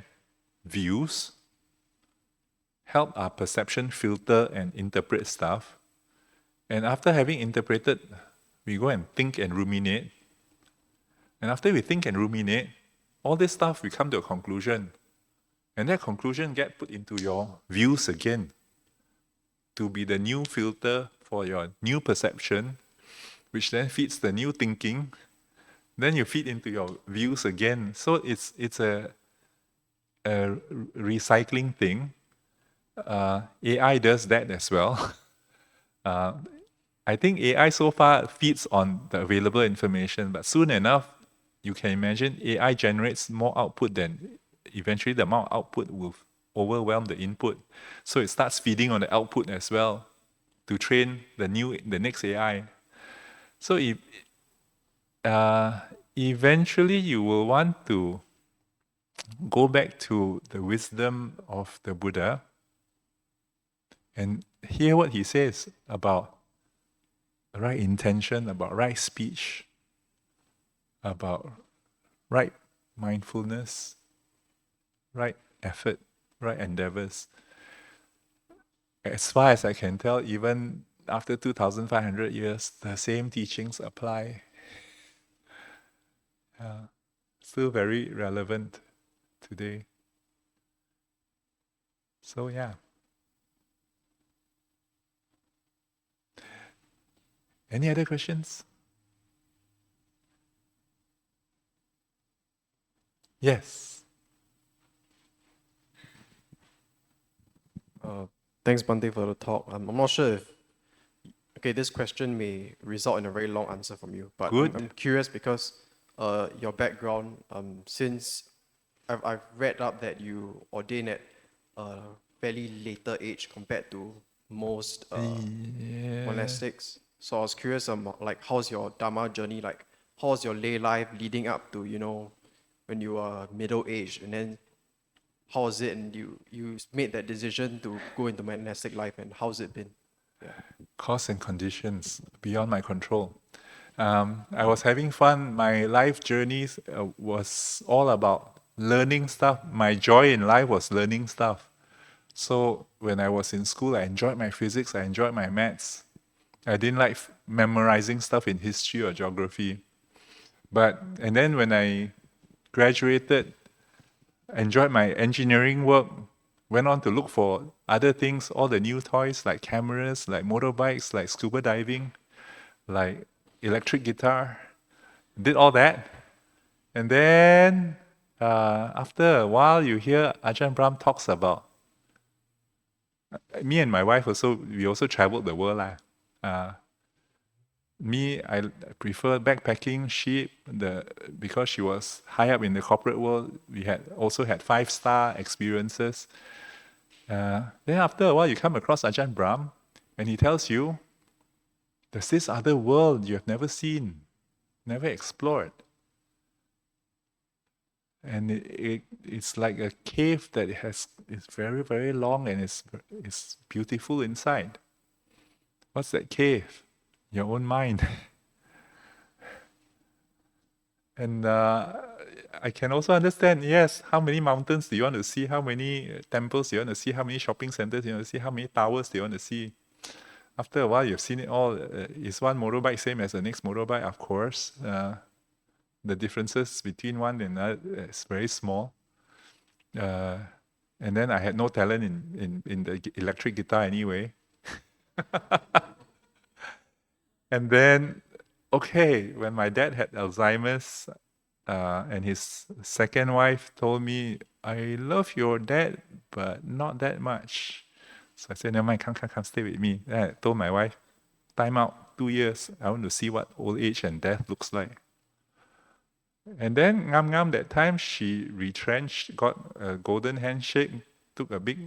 Speaker 1: views help our perception filter and interpret stuff. And after having interpreted, we go and think and ruminate. And after we think and ruminate, all this stuff, we come to a conclusion. And that conclusion gets put into your views again to be the new filter for your new perception, which then feeds the new thinking. Then you feed into your views again. So it's a recycling thing. AI does that as well. I think AI so far feeds on the available information, but soon enough, you can imagine AI generates more output than eventually the amount of output will overwhelm the input. So it starts feeding on the output as well to train the next AI. So eventually you will want to go back to the wisdom of the Buddha and hear what he says about right intention, about right speech, about right mindfulness, right effort, right endeavors. As far as I can tell, even after 2,500 years, the same teachings apply. Still very relevant. today. So yeah. Any other questions? Yes.
Speaker 5: Thanks, Bhante, for the talk. I'm not sure if this question may result in a very long answer from you, but
Speaker 1: Good.
Speaker 5: I'm curious because your background, since I've read up that you ordained at a fairly later age compared to most monastics. So I was curious, like, how's your Dharma journey like? How's your lay life leading up to, when you are middle-aged, and then how was it, and you made that decision to go into monastic life, and how's it been?
Speaker 1: Cause and conditions beyond my control. I was having fun. My life journeys was all about learning stuff. My joy in life was learning stuff. So when I was in school, I enjoyed my physics, I enjoyed my maths. I didn't like memorizing stuff in history or geography. And then when I graduated, I enjoyed my engineering work, went on to look for other things, all the new toys like cameras, like motorbikes, like scuba diving, like electric guitar. Did all that. And then after a while, you hear Ajahn Brahm talks about, me and my wife we also traveled the world. I prefer backpacking. Because she was high up in the corporate world, we had 5-star experiences. Then after a while, you come across Ajahn Brahm, and he tells you, there's this other world you have never seen, never explored. And it's like a cave that is very, very long, and it's beautiful inside. What's that cave? Your own mind. And I can also understand, yes, how many mountains do you want to see? How many temples do you want to see? How many shopping centers do you want to see? How many towers do you want to see? After a while, you've seen it all. Is one motorbike same as the next motorbike? Of course. The differences between one and another is very small. And then I had no talent in the electric guitar anyway. And then, when my dad had Alzheimer's, and his second wife told me, I love your dad, but not that much. So I said, never mind, come, stay with me. Then I told my wife, time out, 2 years. I want to see what old age and death looks like. And then, Ngam, that time, she retrenched, got a golden handshake, took a big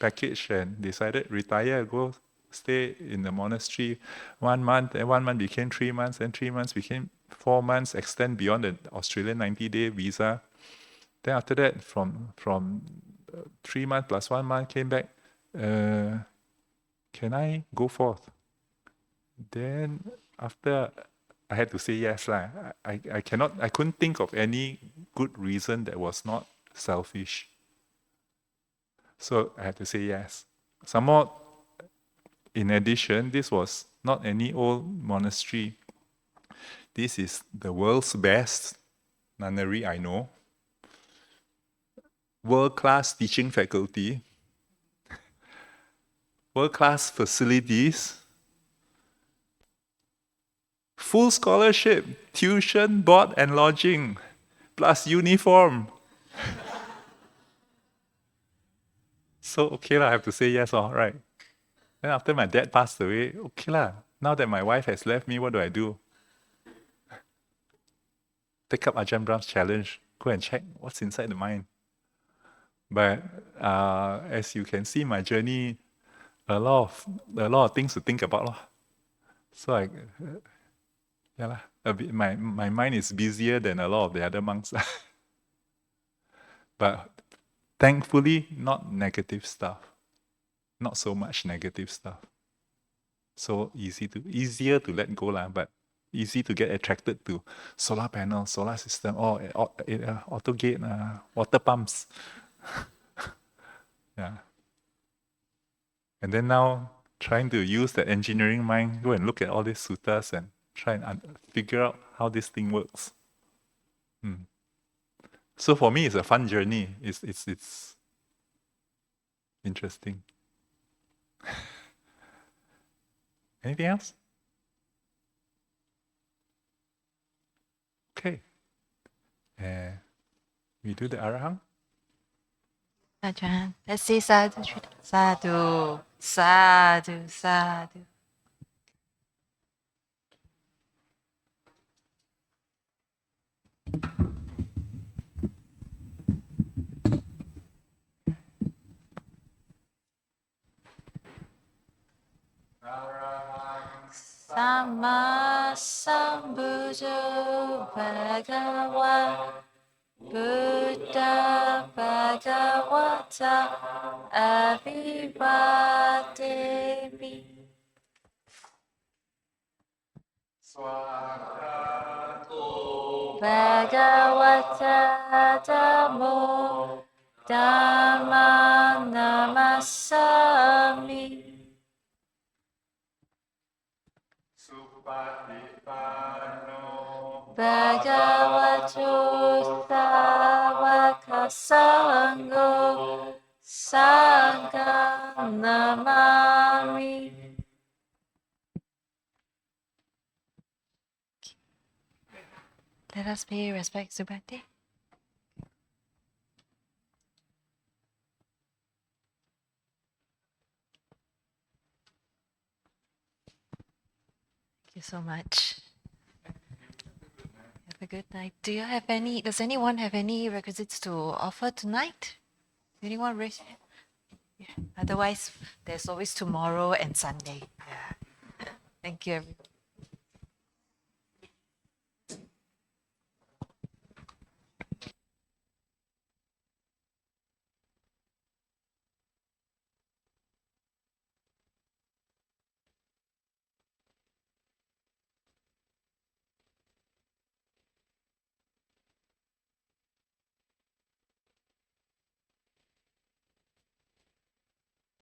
Speaker 1: package and decided, retire, go stay in the monastery 1 month, and 1 month became 3 months, and 3 months became 4 months, extend beyond the Australian 90-day visa. Then after that, from 3 months plus 1 month, came back, can I go forth? Then after, I had to say yes. I couldn't think of any good reason that was not selfish. So I had to say yes. Some more, in addition, this was not any old monastery. This is the world's best nunnery I know. World-class teaching faculty. World-class facilities. Full scholarship, tuition, board and lodging, plus uniform. So, I have to say yes, all right. Then after my dad passed away, now that my wife has left me, what do I do? Take up Ajahn Brahm's challenge, go and check what's inside the mind. But as you can see, my journey, a lot of things to think about. So my mind is busier than a lot of the other monks. But thankfully, not negative stuff. Not so much negative stuff. So easier to let go, but easy to get attracted to solar panels, solar system, auto gate, water pumps. Yeah. And then now, trying to use that engineering mind, go and look at all these suttas and try and figure out how this thing works. So for me, it's a fun journey. It's interesting. Anything else? Okay. We do the Arahant.
Speaker 2: Ajahn, let's say sadhu, sadhu, sadhu, sadhu. Sama Sambuddho Bhagava Buddha Bhagavata Avivadevi Bhagavata Dhammo Dhamma Namasami Bhagavato Savaka Sangho Sangha Namami. Let us pay respects to Bhante. Thank you so much. Have a good night. Does anyone have any requisites to offer tonight? Anyone raise? Yeah. Otherwise, there's always tomorrow and Sunday. Yeah. Thank you, everyone.